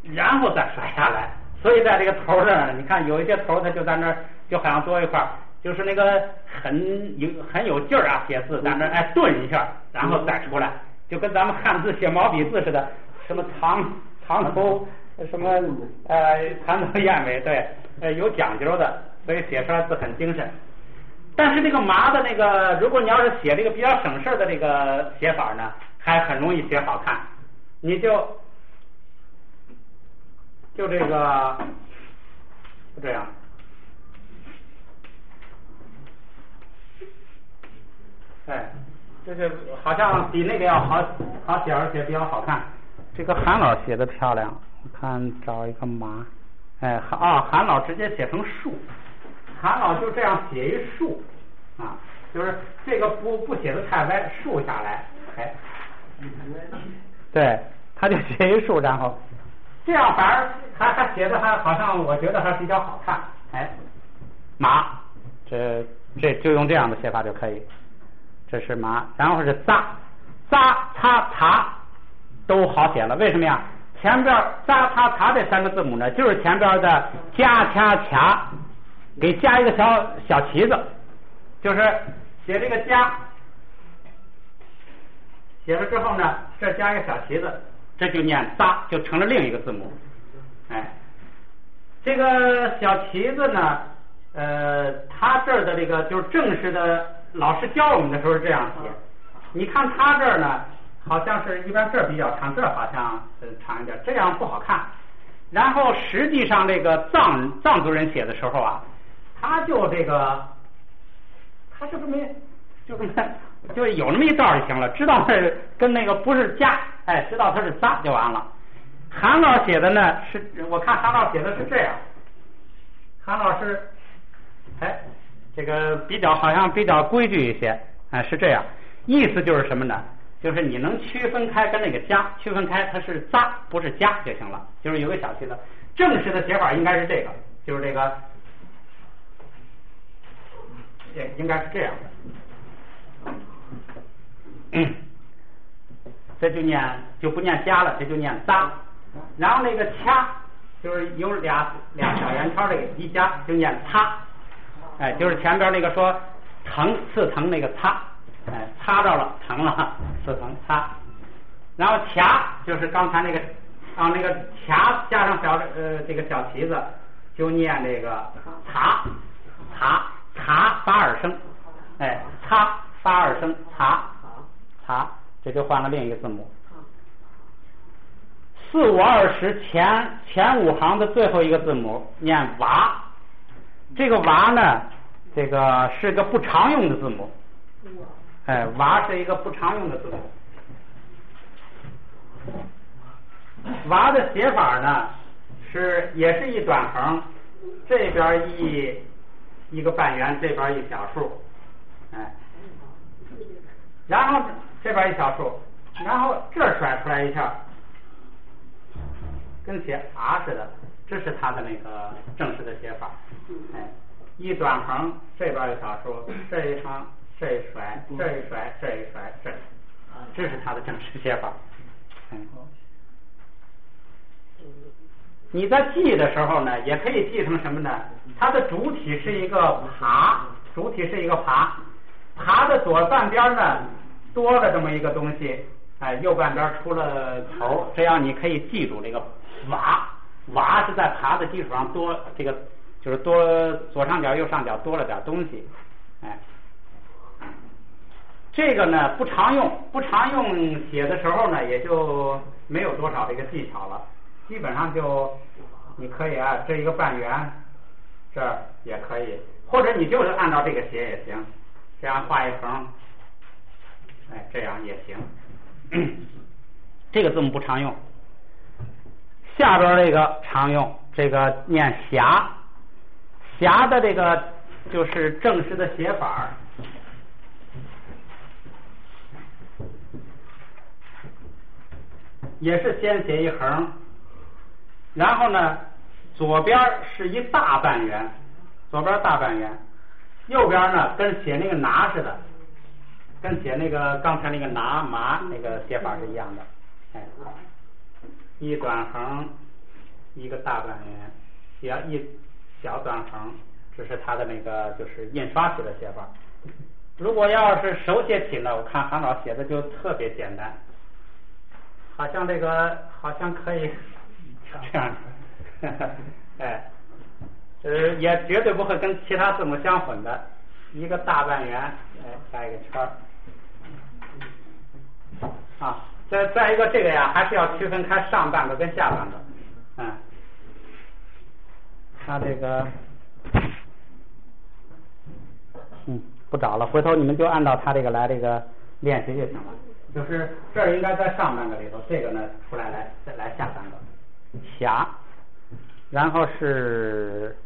摁，然后再甩下来，所以在这个头上，你看有一些头他就在那儿就好像多一块，就是那个很有劲儿啊，写字在那儿哎顿一下，然后再出来，就跟咱们汉字写毛笔字似的，什么藏头什么蚕头燕尾，对，有讲究的，所以写出来字很精神。但是这个麻的那个，如果你要是写这个比较省事的这个写法呢，还很容易写好看。你就这个就这样，哎，这个好像比那个要好写，而且比较好看。这个韩老写的漂亮，我看找一个麻，哎，韩老直接写成竖。韩老就这样写一竖啊，就是这个不写的太歪，竖下来，哎，对，他就写一竖，然后这样反而还写的还好像我觉得还比较好看，哎，麻，这就用这样的写法就可以，这是麻，然后是扎擦擦都好写了，为什么呀？前边扎擦擦这3个字母呢，就是前边的加掐掐。给加一个小旗子，就是写这个加，写了之后呢，这加一个小旗子，这就念扎，就成了另一个字母。哎，这个小旗子呢，他这儿的这个就是正式的老师教我们的时候是这样写。你看他这儿呢，好像是一般这儿比较长，这儿好像长一点，这样不好看。然后实际上这个藏族人写的时候啊。他就这个，他是不是就是有那么一道就行了，知道是跟那个不是加，哎，知道他是扎就完了。韩老写的呢是，我看韩老写的是这样，韩老师，哎，这个好像比较规矩一些，哎，是这样，意思就是什么呢？就是你能区分开跟那个加，区分开它是扎不是加就行了，就是有个小旗子。正式的写法应该是这个，就是这个。应该是这样的，这就不念加了，这就念扎，然后那个掐就是有俩小圆圈，这个一加就念擦，哎，就是前边那个说刺疼那个擦，哎，擦着了疼了，刺疼擦，然后卡就是刚才那个那个卡加上这个小旗子，就念这个擦发2声，哎，擦发2声，擦，这就换了另一个字母。4、5、20前5行的最后一个字母念娃，这个娃呢，这个是个不常用的字母，哎，娃是一个不常用的字母。娃的写法呢也是一短横，这边一个半圆，这边一小竖，哎，然后这边一小竖，然后这儿甩出来一下，跟写啊似的，这是它的那个正式的写法，哎，一短横，这边一小竖，这一横，这一甩，这一甩，这一甩，这是它的正式写法，哎。你在记的时候呢，也可以记成什么呢？它的主体是一个爬，爬的左半边呢多了这么一个东西，哎，右半边出了头，这样你可以记住这个娃，瓦是在爬的基础上多这个就是多左上角右上角多了点东西，哎，这个呢不常用写的时候呢也就没有多少这个技巧了，基本上就你可以啊这一个半圆这儿也可以，或者你就是按照这个写也行，这样画一横，哎这样也行。这个字母不常用，下边这个常用，这个念霞，霞的这个就是正式的写法，也是先写一横，然后呢左边是一大半圆，左边大半圆，右边呢跟写那个拿似的，跟写那个刚才那个拿麻那个写法是一样的，哎，一短横一个大半圆，一小短横，这是它的那个就是印刷体的写法。如果要是手写体呢，我看韩老写的就特别简单，好像这个好像可以这样，哎，也绝对不会跟其他字母相混的，一个大半圆，哎，加一个圈儿。啊，再一个这个呀，还是要区分开上半个跟下半个，它这个，不找了，回头你们就按照它这个来这个练习就行了。就是这儿应该在上半个里头，这个呢出来再来下半个，霞，然后是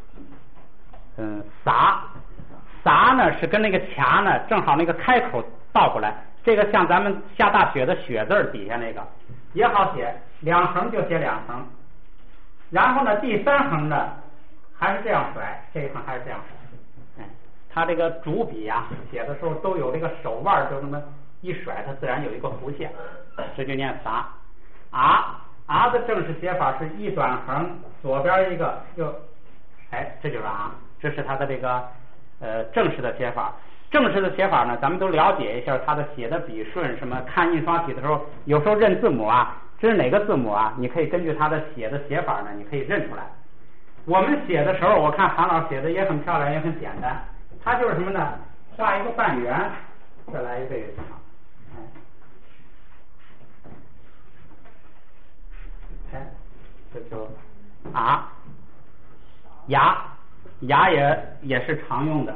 洒呢是跟那个卡呢正好那个开口倒过来。这个像咱们下大雪的雪字底下那个也好写，两横就写两横，然后呢第三横呢还是这样甩，这一横还是这样甩，它这个主笔啊写的时候都有这个手腕就这么一甩，它自然有一个弧线，这就念洒。啊的正式写法是一短横，左边一个右，哎，这就是啊，这是它的这个正式的写法。正式的写法呢，咱们都了解一下它的写的笔顺，什么看印刷体的时候，有时候认字母啊，这是哪个字母啊？你可以根据它的写法呢，你可以认出来。我们写的时候，我看韩老师写的也很漂亮，也很简单。它就是什么呢？画一个半圆，再来一个就行了。哎，这就啊，牙也是常用的。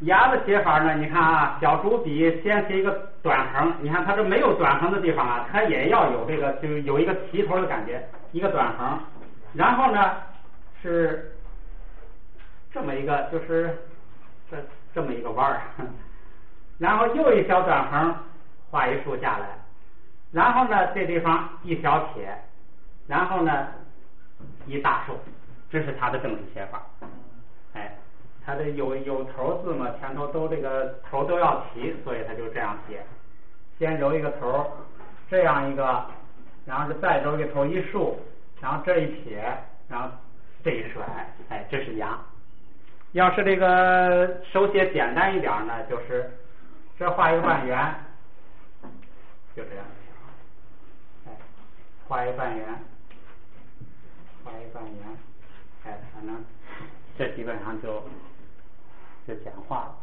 牙的写法呢，你看啊，小主笔先写一个短横，你看它这没有短横的地方啊，它也要有这个，就是有一个齐头的感觉，一个短横，然后呢是这么一个，就是这么一个弯儿，然后又一小短横，画一竖下来，然后呢这地方一小撇，然后呢一大竖，这是它的正式写法，哎。它的有头字嘛，前头都这个头都要齐，所以它就这样写。先揉一个头，这样一个，然后再揉一个头一竖，然后这一撇，然后这一甩，哎，这是牙。要是这个手写简单一点呢，就是这画一个半圆，就这样，哎，画一半圆，哎，反正这基本上就简化了。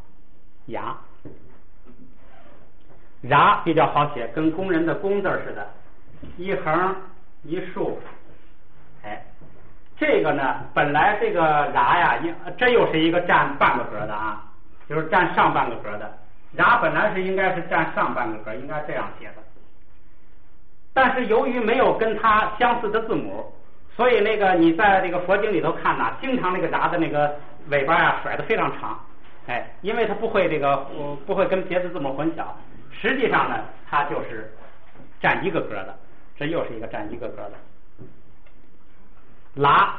ရာ比较好写，跟工人的工字似的，一横一竖，哎，这个呢，本来这个ရာ呀，这又是一个占半个格的啊，就是占上半个格的。ရာ本来应该是占上半个格，应该这样写的。但是由于没有跟它相似的字母，所以那个你在这个佛经里头看呐，经常那个ရာ的那个尾巴呀甩得非常长，哎，因为它不会跟别的字母混淆。实际上呢，它就是占一个格的，这又是一个占一个格的。拉，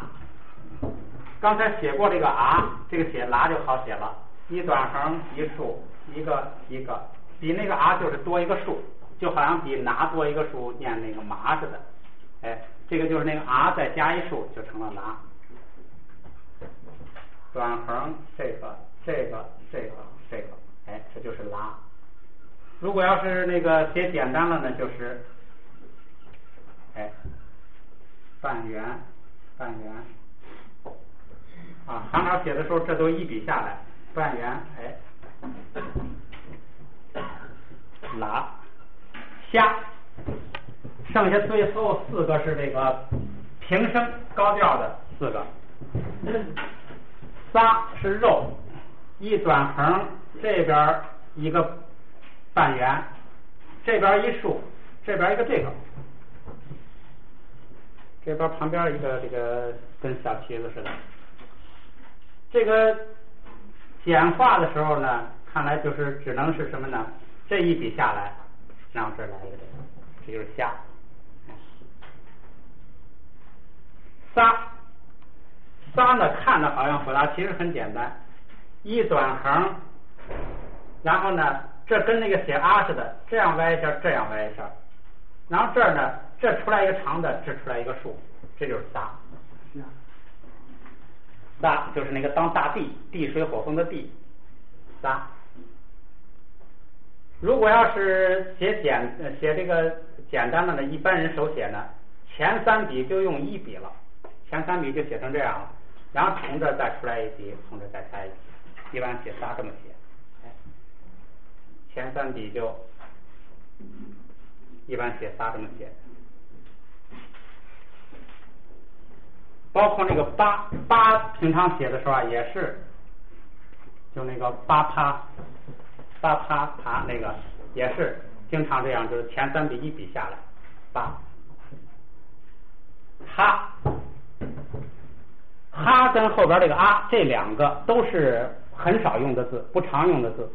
刚才写过这个啊，这个写拉就好写了，一短横一竖，一个，比那个啊就是多一个竖，就好像比拿多一个竖念那个麻似的，哎，这个就是那个啊再加一竖就成了拉。短横这个，哎，这就是拉。如果要是那个写简单了呢，就是半圆啊，行长写的时候这都一笔下来，半圆拉下，剩下最后4个是这个平声高调的4个，撒是肉，一转横，这边一个半圆，这边一竖，这边一个这个，这边旁边一个这个跟小旗子似的。这个简化的时候呢，看来就是只能是什么呢？这一笔下来，然后这儿来一个这就是下。撒呢看着好像复杂，其实很简单，一转横，然后呢这跟那个写啊似的，这样歪一下，这样歪一下，然后这儿呢这出来一个长的，这出来一个竖，这就是撒。撒就是那个当大地，地水火风的地，撒。如果要是写这个简单的呢，一般人手写呢，前3笔就用1笔了，前3笔就写成这样了，然后从这再出来一笔，从这再开一笔，一般写撒这么写，前3笔就一般写撒这么写。包括那个八平常写的时候啊，也是就那个八啪那个也是经常这样，就是前3笔1笔下来，哈跟后边这个啊，这2个都是很少用的字，不常用的字，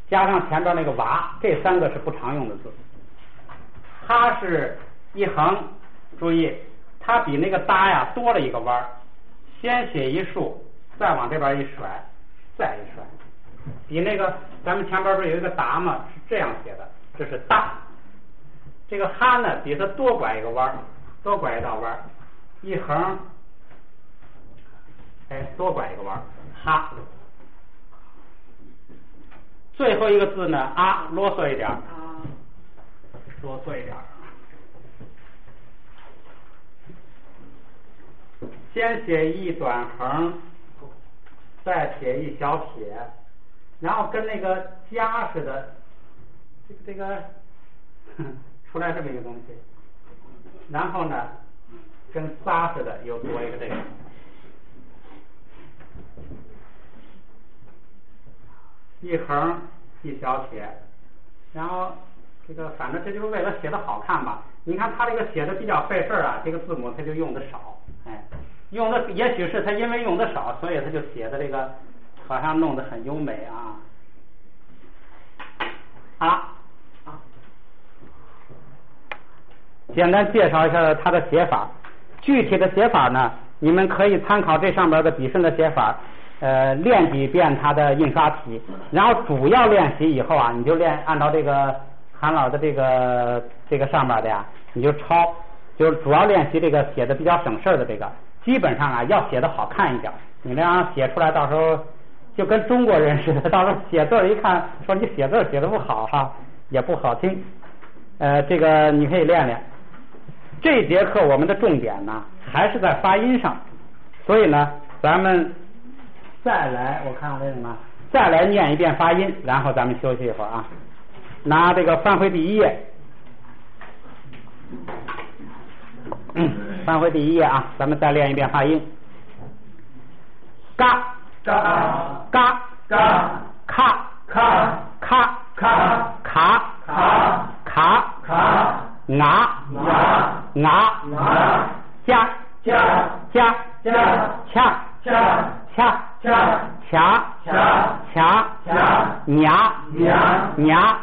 加上前边那个娃，这3个是不常用的字。哈是一横，注意它比那个搭呀多了一个弯，先写一竖，再往这边一甩，再一甩，比那个咱们前边不是有一个达吗？是这样写的，这是大。这个哈呢比它多拐一个弯，多拐一道弯，一横，多拐一个弯，哈。最后一个字呢啊，啰嗦一点，先写一短横，再写一小撇，然后跟那个加似的，这个出来这么一个东西，然后呢跟撒似的又多一个这个，一横一小撇，然后这个反正这就是为了写的好看吧。你看他这个写的比较费事啊，这个字母他就用的少，用的也许是他因为用的少，所以他就写的这个好像弄得很优美啊。简单介绍一下它的写法，具体的写法呢，你们可以参考这上边的笔顺的写法，练几遍它的印刷体，然后主要练习以后啊，你就按照这个韩老的这个上边的呀，你就抄，就是主要练习这个写的比较省事的这个，基本上啊要写的好看一点，你那样写出来到时候就跟中国人似的，到时候写字一看说你写字写的不好哈，也不好听，这个你可以练练。这节课我们的重点呢还是在发音上，所以呢咱们再来，我看看这什么，再来念一遍发音，然后咱们休息一会儿啊。拿这个翻回第1页，翻回第1页啊，咱们再练一遍发音。嘎嘎嘎嘎卡卡卡卡卡卡卡卡拿拿加加加加恰恰恰恰恰娘娘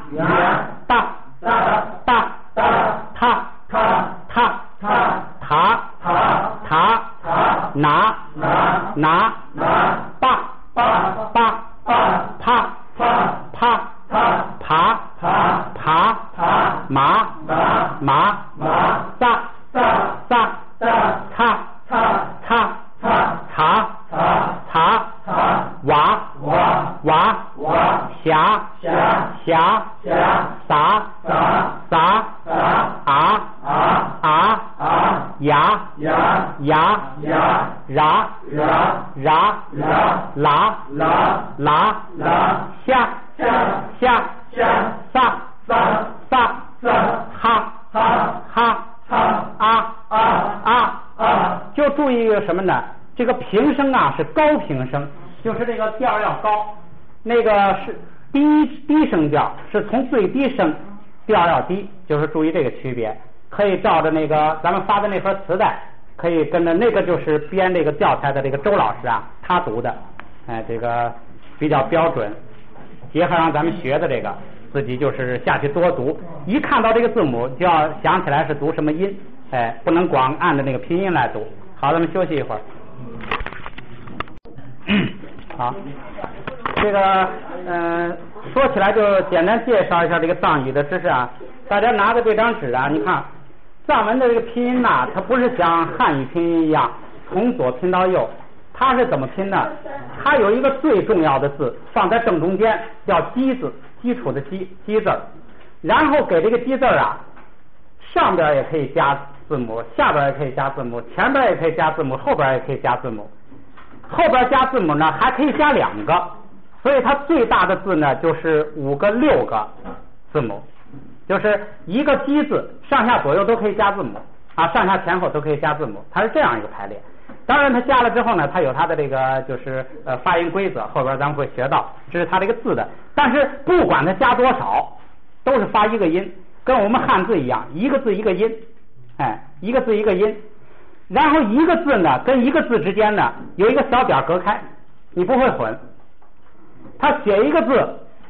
大大他拿爸爬马撒娃侠啦啦下撒哈，就注意一个什么呢？这个平声啊是高平声，就是这个调要高，那个是低声调是从最低声调要低，就是注意这个区别。可以照着那个咱们发的那盒磁带，可以跟着那个就是编这个教材的这个周老师啊，他读的，这个比较标准，结合上咱们学的这个，自己就是下去多读，一看到这个字母就要想起来是读什么音，不能光按着那个拼音来读。好，咱们休息一会儿。好，这个说起来就简单介绍一下这个藏语的知识啊。大家拿着这张纸啊，你看藏文的这个拼音呐，它不是像汉语拼音一样从左拼到右，它是怎么拼呢？它有一个最重要的字放在正中间，叫基字，基础的基字，然后给这个基字啊，上边也可以加字母，下边也可以加字母，前边也可以加字母，后边也可以加字母。后边加字母呢还可以加2个，所以它最大的字呢就是5个6个字母，就是一个基字上下左右都可以加字母啊，上下前后都可以加字母，它是这样一个排列。当然它加了之后呢，它有它的这个就是发音规则，后边咱们会学到，这是它这个字的。但是不管它加多少，都是发一个音，跟我们汉字一样，一个字一个音，一个字一个音。然后一个字呢跟一个字之间呢有一个小点隔开，你不会混。他写一个字，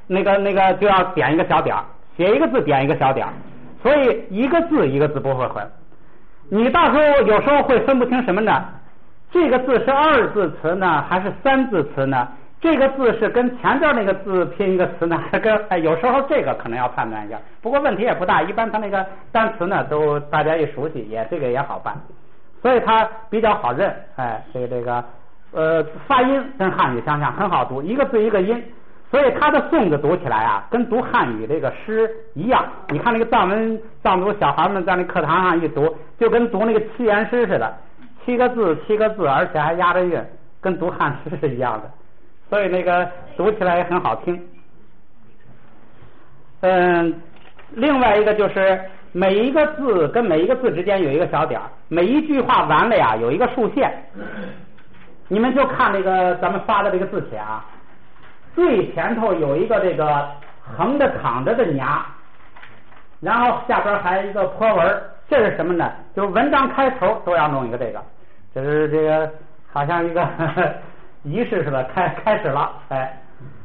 那个就要点一个小点，写一个字点一个小点，所以一个字一个字不会混。你到时候有时候会分不清什么呢？这个字是2字词呢，还是3字词呢？这个字是跟前边那个字拼一个词呢，还跟有时候这个可能要判断一下。不过问题也不大，一般他那个单词呢都大家一熟悉，这个也好办。所以它比较好认，这个发音跟汉语相像，很好读，一个字一个音，所以它的颂字读起来啊，跟读汉语这个诗一样。你看那个藏族小孩们在那课堂上一读，就跟读那个7言诗似的，7个字，而且还押着韵，跟读汉诗是一样的，所以那个读起来也很好听。另外一个就是每一个字跟每一个字之间有一个小点，每一句话完了呀有一个竖线。你们就看这个咱们发的这个字帖啊，最前头有一个这个横着躺着的娘，然后下边还一个坡纹，这是什么呢？就是文章开头都要弄一个这个，这是这个好像一个仪式似的，开始了，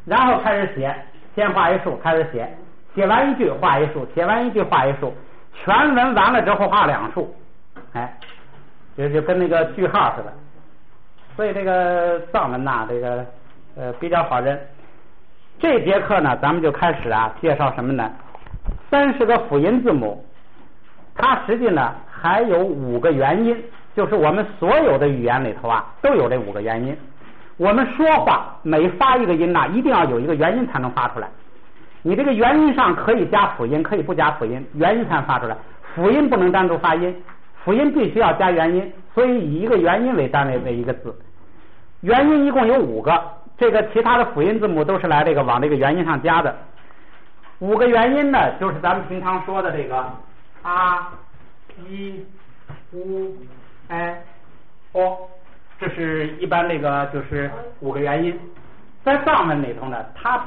然后开始写，先画一竖，开始写，写完一句画一竖，写完一句画一竖，全文完了之后画2竖，就跟那个句号似的。所以这个藏文呐，这个比较好认。这节课呢，咱们就开始啊介绍什么呢？30个辅音字母，它实际呢还有5个元音，就是我们所有的语言里头啊都有这5个元音。我们说话每发一个音呐，一定要有一个元音才能发出来。你这个元音上可以加辅音，可以不加辅音，元音才能发出来。辅音不能单独发音，辅音必须要加元音，所以以一个元音为单位为一个字。元音一共有5个，这个其他的辅音字母都是来这个往这个元音上加的。5个元音呢，就是咱们平常说的这个啊、一、乌、哎、哦，这是一般这个就是5个元音。在藏文里头呢，它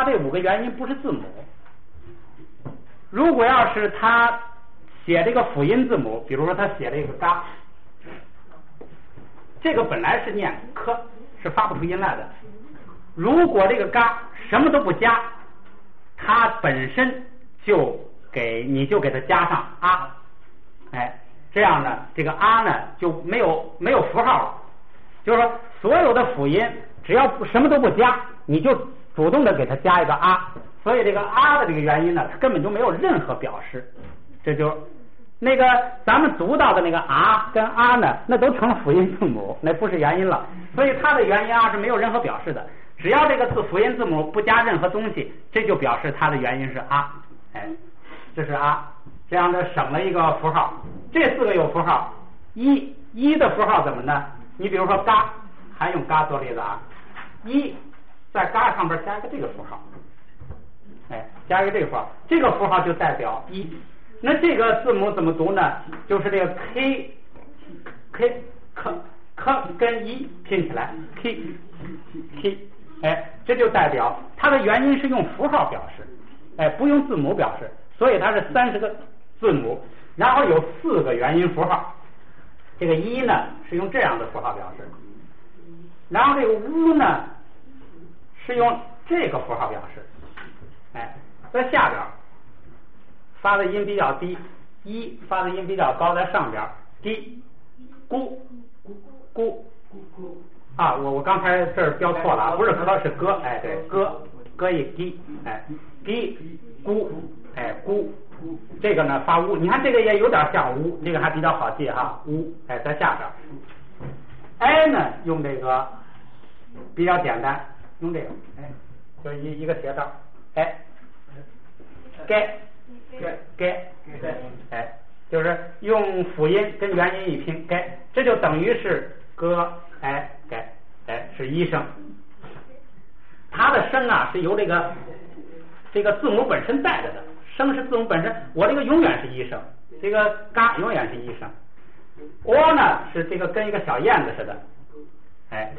这5个元音不是字母。如果要是他写这个辅音字母，比如说他写这个嘎，这个本来是念科，是发不出音来的。如果这个嘎什么都不加，它本身你就给它加上啊，这样呢，这个啊呢就没有符号了。就是说，所有的辅音只要什么都不加，你就主动的给它加一个啊，所以这个啊的这个元音呢，它根本就没有任何表示。这就那个咱们读到的那个啊跟啊呢，那都成了辅音字母，那不是元音了。所以它的元音啊是没有任何表示的。只要这个字辅音字母不加任何东西，这就表示它的元音是啊，这是啊，这样的省了一个符号。这4个有符号，一的符号怎么呢？你比如说嘎，还用嘎做例子啊，一在嘎上边加一个这个符号，加一个这个符号，这个符号就代表一。那这个字母怎么读呢？就是这个 k 跟一拼起来 k， 这就代表它的元音是用符号表示，不用字母表示，所以它是30个字母，然后有4个元音符号。这个一呢是用这样的符号表示，然后这个乌呢是用这个符号表示，在下边发的音比较低，一发的音比较高，在上边低，咕啊，我刚才这儿标错了啊，不是科是歌，对，歌一低，低咕，咕，这个呢发乌，你看这个也有点像乌，这个还比较好记哈，乌，在下边。哎呢用这个比较简单，用这个，就一个斜道，该，就是用辅音跟元音一拼，该，这就等于是歌，该，是一声。它的声啊是由这个字母本身带着的，声是字母本身，我这个永远是一声，这个嘎永远是一声。窝呢是这个跟一个小燕子似的，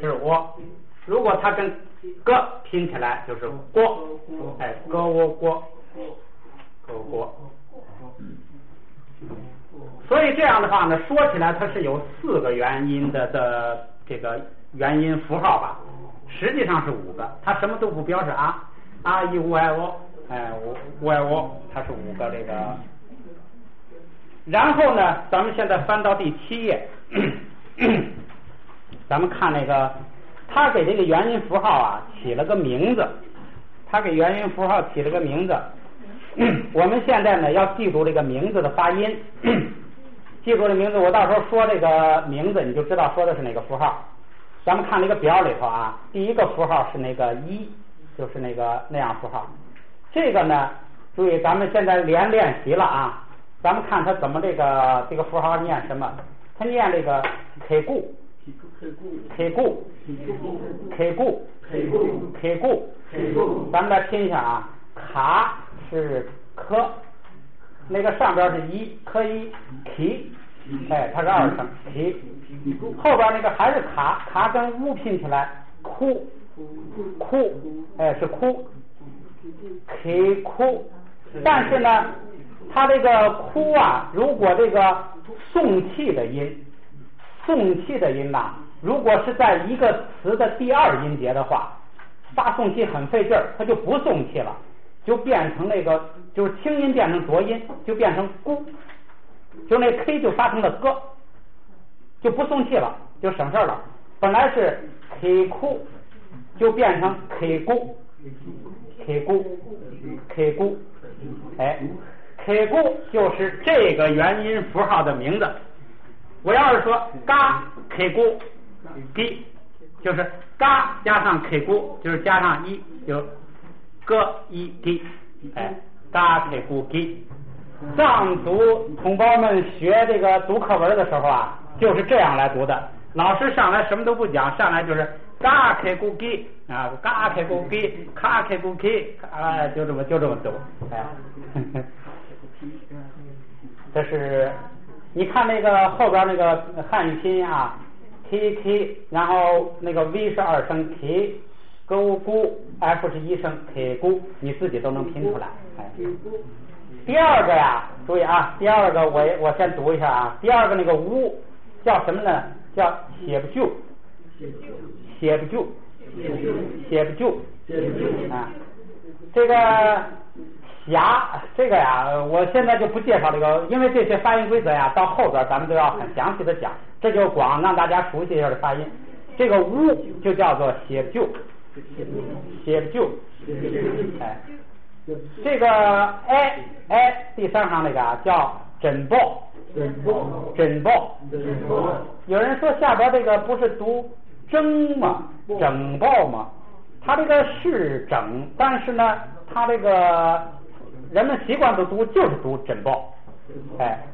这是窝。如果它跟歌拼起来就是锅，歌窝锅，歌窝锅。所以这样的话呢，说起来它是有4个元音的这个元音符号吧，实际上是5个，它什么都不标示啊一乌爱喔，乌爱喔，它是5个这个。然后呢，咱们现在翻到第7页，咱们看那个，他给这个元音符号啊起了个名字，我们现在呢要记住这个名字的发音，记住这名字，我到时候说这个名字你就知道说的是哪个符号。咱们看这个表里头啊，第一个符号是那个一，就是那样符号。这个呢，注意咱们现在练习了啊，咱们看它怎么这个符号念什么，它念这个 k 固，咱们来拼一下啊，卡是科，那个上边是一，科一 k， 它是2声 k， 后边那个还是卡跟乌拼起来哭，是哭 k 哭，但是呢它这个哭啊，如果这个送气的音呐，如果是在一个词的第2音节的话，发送气很费劲儿，它就不送气了，就变成那个就是轻音变成浊音，就变成咕，就那 k 就发成了歌，就不送气了，就省事了。本来是 k 哭，就变成 k 咕，k 咕就是这个元音符号的名字。我要是说嘎 k 咕 g， 就是嘎加上 k 咕，就是加上一，就歌一 g， 嘎 k 咕 g。藏族同胞们学这个读课文的时候啊，就是这样来读的。老师上来什么都不讲，上来就是嘎 k 咕 g 啊，嘎 k 咕 g， 卡 k 咕 k 啊，就这么读，这是你看那个后边那个汉语拼音啊 ，k， 然后那个 v 是2声 k， 勾咕 f 是1声 k 咕，你自己都能拼出来。第2个呀，注意啊，第2个我先读一下啊，第2个那个乌叫什么呢？叫写不就啊，这个霞这个呀，我现在就不介绍这个，因为这些发音规则呀，到后边咱们都要很详细的讲，这就光让大家熟悉一下的发音。这个乌就叫做写不就，这个第3行那个啊叫枕抱，有人说下边这个不是读整吗？整抱吗？它这个是整，但是呢，它这个人们习惯都读就是读枕抱，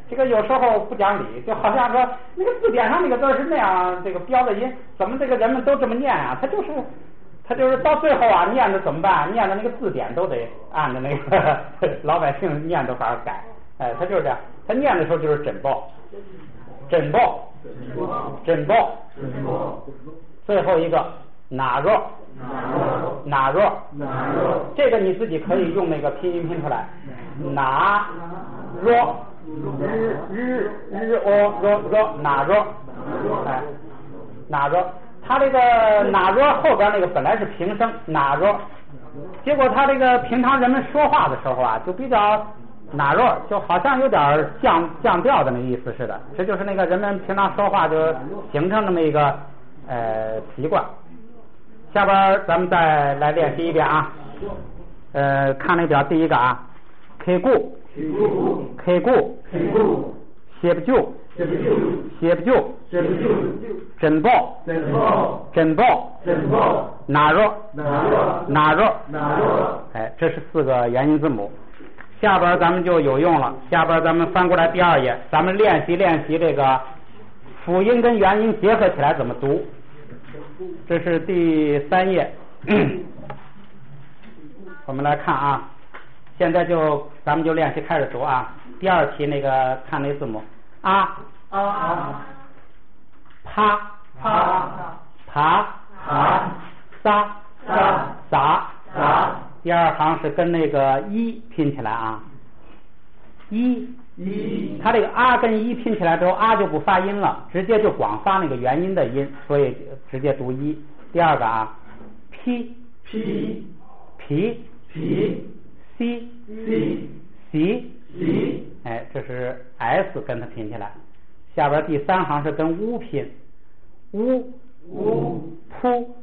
这个有时候不讲理，就好像说那个字典上那个字是那样这个标的音，怎么这个人们都这么念啊？他就是到最后啊，念的怎么办？念的那个字典都得按照那个老百姓念的法改，他就是这样，他念的时候就是真报，最后一个哪若，这个你自己可以用那个拼音拼出来，哪若日哪若，哪若。他这个哪若后边那个本来是平声哪若，结果他这个平常人们说话的时候啊，就比较哪若，就好像有点降调的那个意思似的。这就是那个人们平常说话就形成那么一个习惯。下边咱们再来练习一遍啊。看那表第一个啊，开固，写不就，真报，哪若，这是4个元音字母。下边咱们就有用了，下边咱们翻过来第2页，咱们练习这个辅音跟元音结合起来怎么读。这是第3页，我们来看啊，现在咱们就练习开始读啊。第2题那个看那字母啊，啪，撒，第2行是跟那个一拼起来啊，它这个啊跟一拼起来之后，啊就不发音了，直接就光发那个元音的音，所以直接读一。第2个啊，皮，西，这是 S 跟它拼起来。下边第3行是跟乌拼，乌，扑，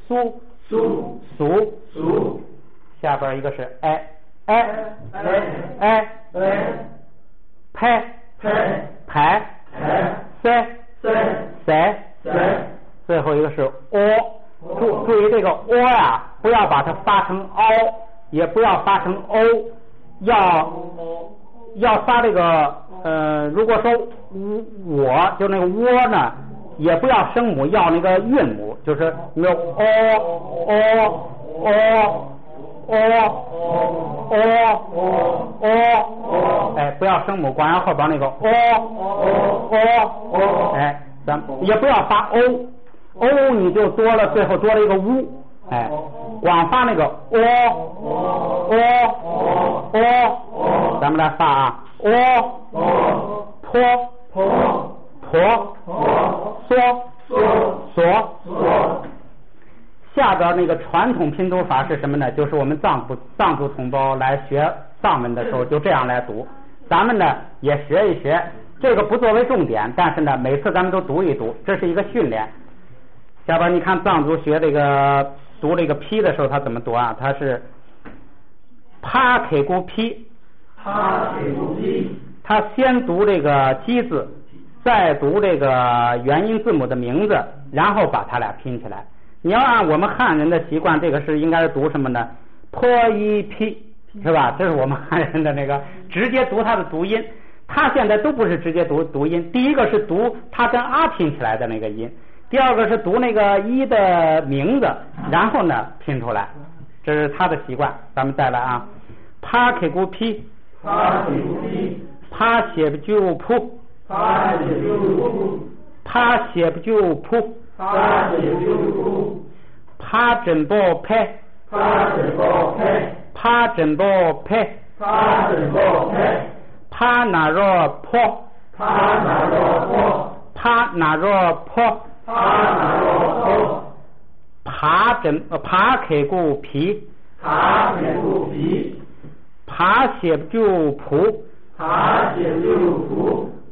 苏，下边一个是拍，塞，最后一个是注意这个呀，不要把它发成凹，也不要发成欧，要发这个如果说我就那个窝呢，也不要声母，要那个韵母，就是那个不要声母，光要后边那个咱也不要发欧，你就最后多了一个乌，光发那个咱们来发啊，索。下边那个传统拼读法是什么呢？就是我们藏族同胞来学藏文的时候就这样来读，咱们呢也学一学，这个不作为重点，但是呢每次咱们都读一读，这是一个训练。下边你看藏族学这个读这个批的时候他怎么读啊？他是啪开固批，他先读这个基字，再读这个元音字母的名字，然后把它俩拼起来。你要按我们汉人的习惯，这个是应该是读什么呢？破一批，是吧？这是我们汉人的那个直接读它的读音。他现在都不是直接读音，第一个是读它跟啊拼起来的那个音，第2个是读那个一的名字，然后呢拼出来，这是他的习惯。咱们再来啊，啪开固批，啪写不就扑，啪写不就扑，啪真报拍，啪真报拍，啪哪若破，啪哪若破，啪开固皮，啪写不就扑，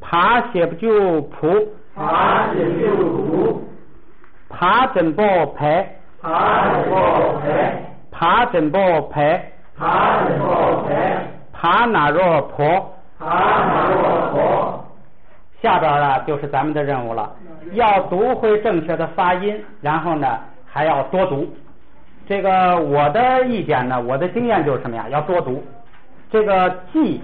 啪写不就扑，啪真报拍，啪真报拍，啪哪若破。下边呢就是咱们的任务了，要读会正确的发音，然后呢还要多读。这个我的意见呢，我的经验就是什么呀？要多读，这个记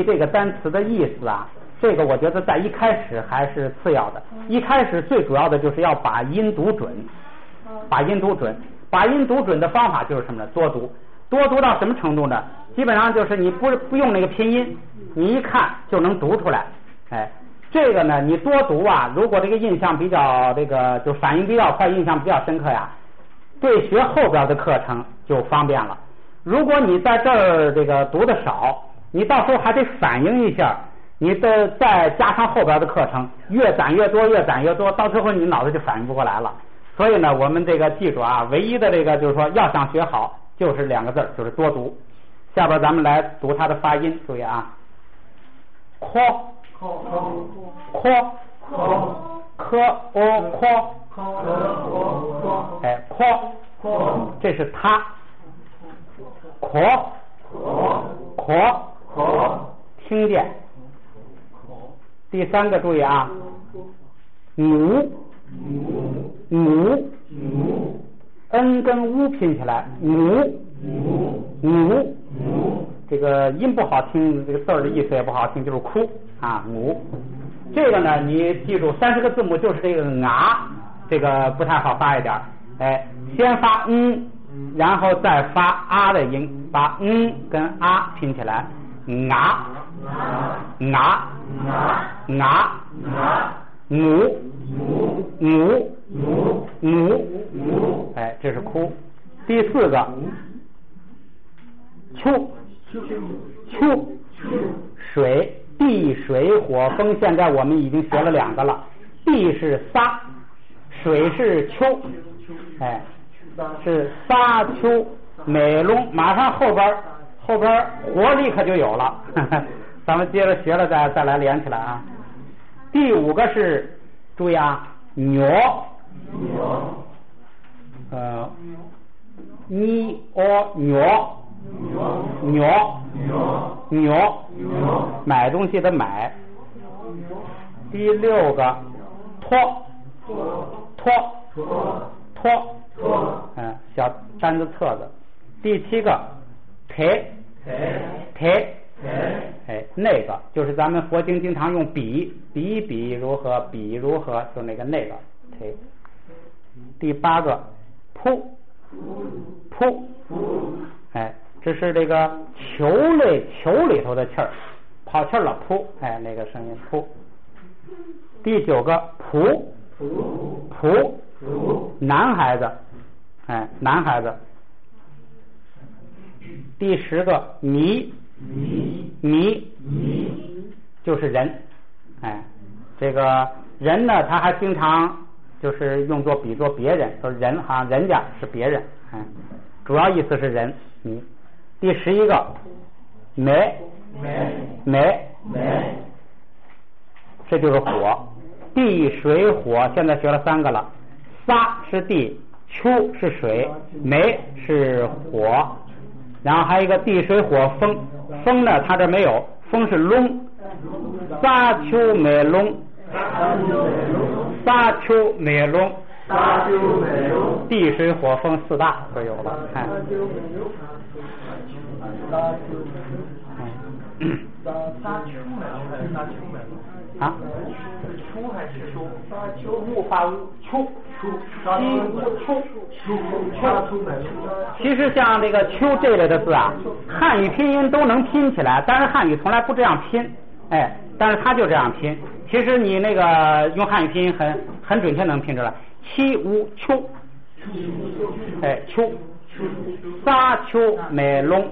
这个单词的意思啊，这个我觉得在一开始还是次要的，一开始最主要的就是要把音读准，把音读准的方法就是什么呢？多读到什么程度呢？基本上就是你不用那个拼音，你一看就能读出来。哎，这个呢，你多读啊，如果这个印象比较就反应比较快，印象比较深刻呀，对学后边的课程就方便了。如果你在这儿读的少，你到时候还得反应一下，你再加上后边的课程，越攒越多，到最后你脑子就反应不过来了。所以呢，我们记住啊，唯一的就是说要想学好，就是2个字，就是多读。下边咱们来读它的发音，注意啊，科哎，科，这是它，科，听见。第3个注意啊，努，n 跟 u 拼起来，努，这个音不好听，这个字儿的意思也不好听，就是哭啊，努。这个呢，你记住30个字母就是这个啊，这个不太好发一点，哎，先发然后再发啊的音，把跟啊拼起来，啊，努，哎，这是哭。第4个，秋，水，地水火风，现在我们已经学了2个了，地是撒，水是秋，哎，是撒秋美龙，马上后边活立刻就有了，咱们接着学了再来连起来啊。第5个是，注意啊，鸟，鸟，买东西的买。第6个，拖，小单子册子。第7个，抬，哎，那个就是咱们佛经经常用比如何，就那个抬。第8个，扑，哎，这是这个球里头的气儿，跑气儿了，扑，哎，那个声音扑。第9个，仆，男孩子，哎，男孩子。第10个，迷，就是人，哎，这个人呢，他还经常就是用作比作别人，说人哈，人家是别人，哎，主要意思是人。第11个，美，这就是火，地水火，现在学了3个了，撒是地，秋是水，美是火，然后还有一个地水火风，风呢它这没有，风是龙，撒秋美龙，地水火风4大都有了，看。啊？秋还是秋？秋木发乌，秋。其实像这个秋这类的字啊，汉语拼音都能拼起来，但是汉语从来不这样拼，哎，但是它就这样拼。其实你那个用汉语拼音很准确能拼出来，七乌秋，哎，秋，撒秋美龙，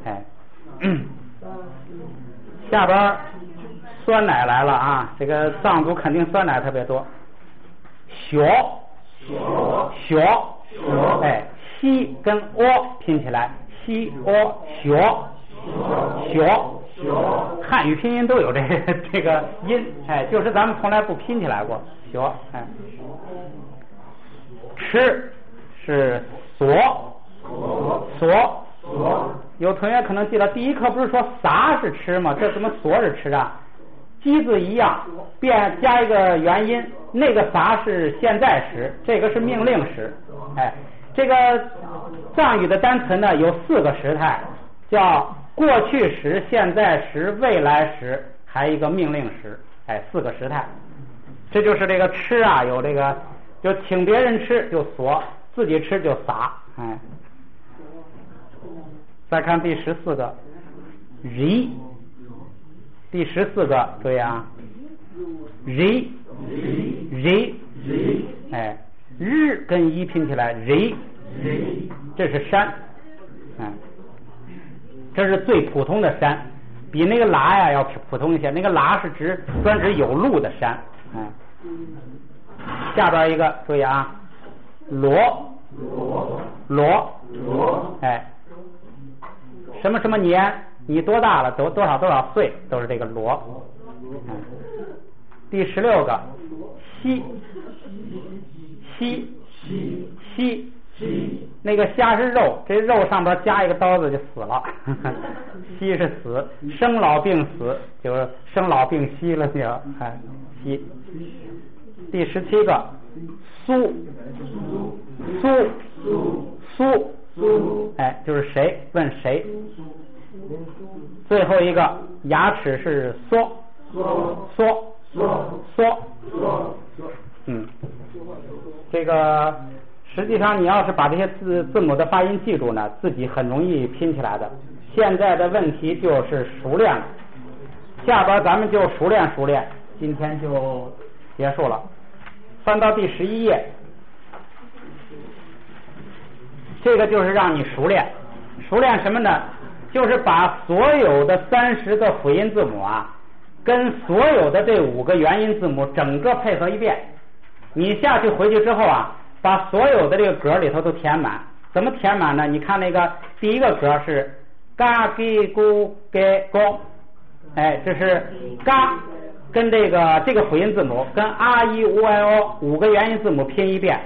哎，下边酸奶来了啊，这个藏族肯定酸奶特别多。小，哎，西跟 o 拼起来，西 o 小，汉语拼音都有这个音，哎，就是咱们从来不拼起来过，小，哎，吃是锁，有同学可能记得第一课不是说撒是吃吗？这怎么锁是吃啊？机字一样，加一个元音，那个撒是现在时，这个是命令时。哎，这个藏语的单词呢有4个时态，叫过去时、现在时、未来时，还有一个命令时，四个时态。这就是这个吃啊，有这个就请别人吃就索，自己吃就撒，再看第14个，ri，第14个对啊，ri，日跟一拼起来 ri， 这是山，这是最普通的山，比那个拉呀要普通一些。那个拉是专指有路的山，下边一个注意啊，罗，什么什么年，你多大了，多少岁，都是这个罗。第16个西，那个虾是肉，这肉上边加一个刀子就死了，西是死，生老病死，就是生老病息了就，西。第17个苏，就是谁，问谁。最后一个牙齿是嗦，这个实际上你要是把这些字母的发音记住呢，自己很容易拼起来的。现在的问题就是熟练了，下边咱们就熟练，今天就结束了。翻到第11页，这个就是让你熟练什么呢？就是把所有的30个辅音字母啊，跟所有的这5个元音字母整个配合一遍。你下去回去之后啊，把所有的这个格里头都填满。怎么填满呢？你看那个第一个格是嘎给咕给咕，这是嘎跟这个辅音字母跟啊一乌哎哦5个元音字母拼一遍，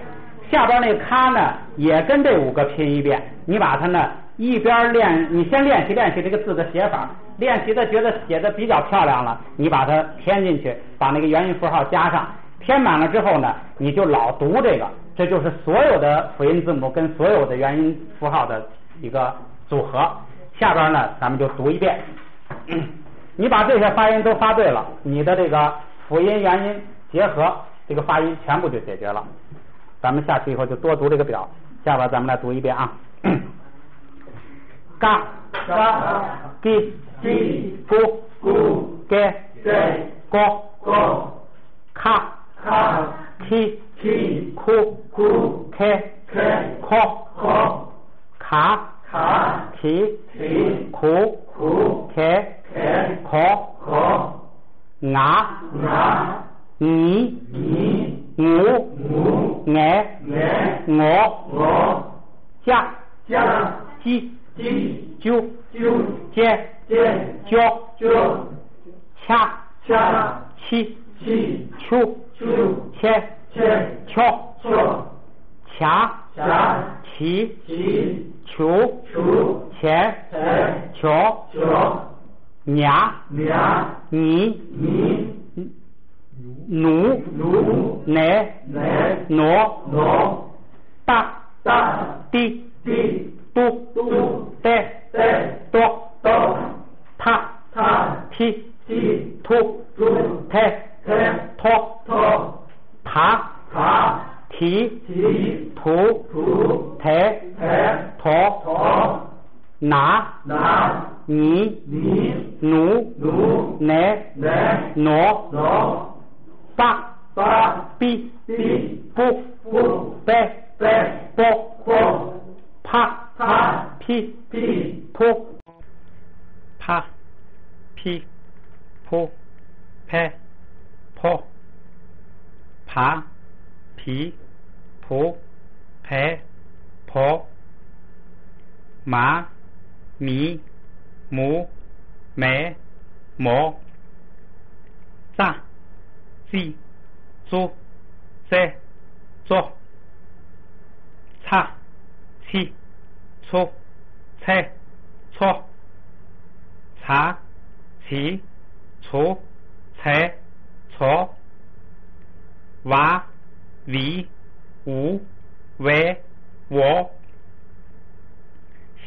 下边那个咔呢也跟这5个拼一遍。你把它呢一边练，你先练习这个字的写法，练习的觉得写的比较漂亮了，你把它填进去，把那个元音符号加上，填满了之后呢，你就老读这个，这就是所有的辅音字母跟所有的元音符号的一个组合。下边呢咱们就读一遍，你把这些发音都发对了，你的这个辅音元音结合这个发音全部就解决了。咱们下去以后就多读这个表，下边咱们来读一遍啊。嘎给咕给咕卡提库开考卡提库开考牙你我加鸡就接交掐七秋切敲掐起球切敲娘你奴奶挪大地都带多他提图太托他提图太托拿你奴奶挪八比不白不啪噼噗啪噼噗拍噗啪噼噗拍噗马米母买毛炸鸡猪在做叉七粗菜错茶起粗菜错娃为无为我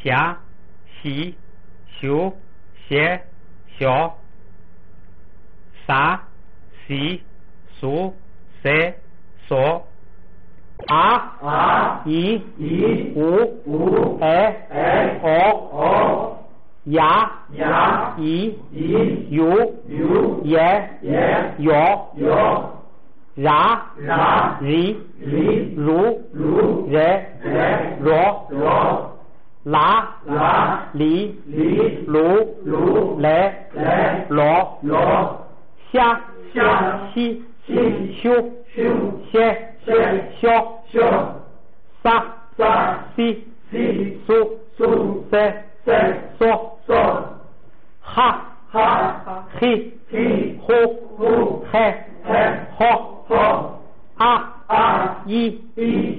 下西修谢小三四苏三所一五二呀一有也有ra ri ru re ro la li lu le lo xia xi xiu xie xiao sa si su se so ha hi hu he ho i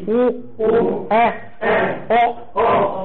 u e o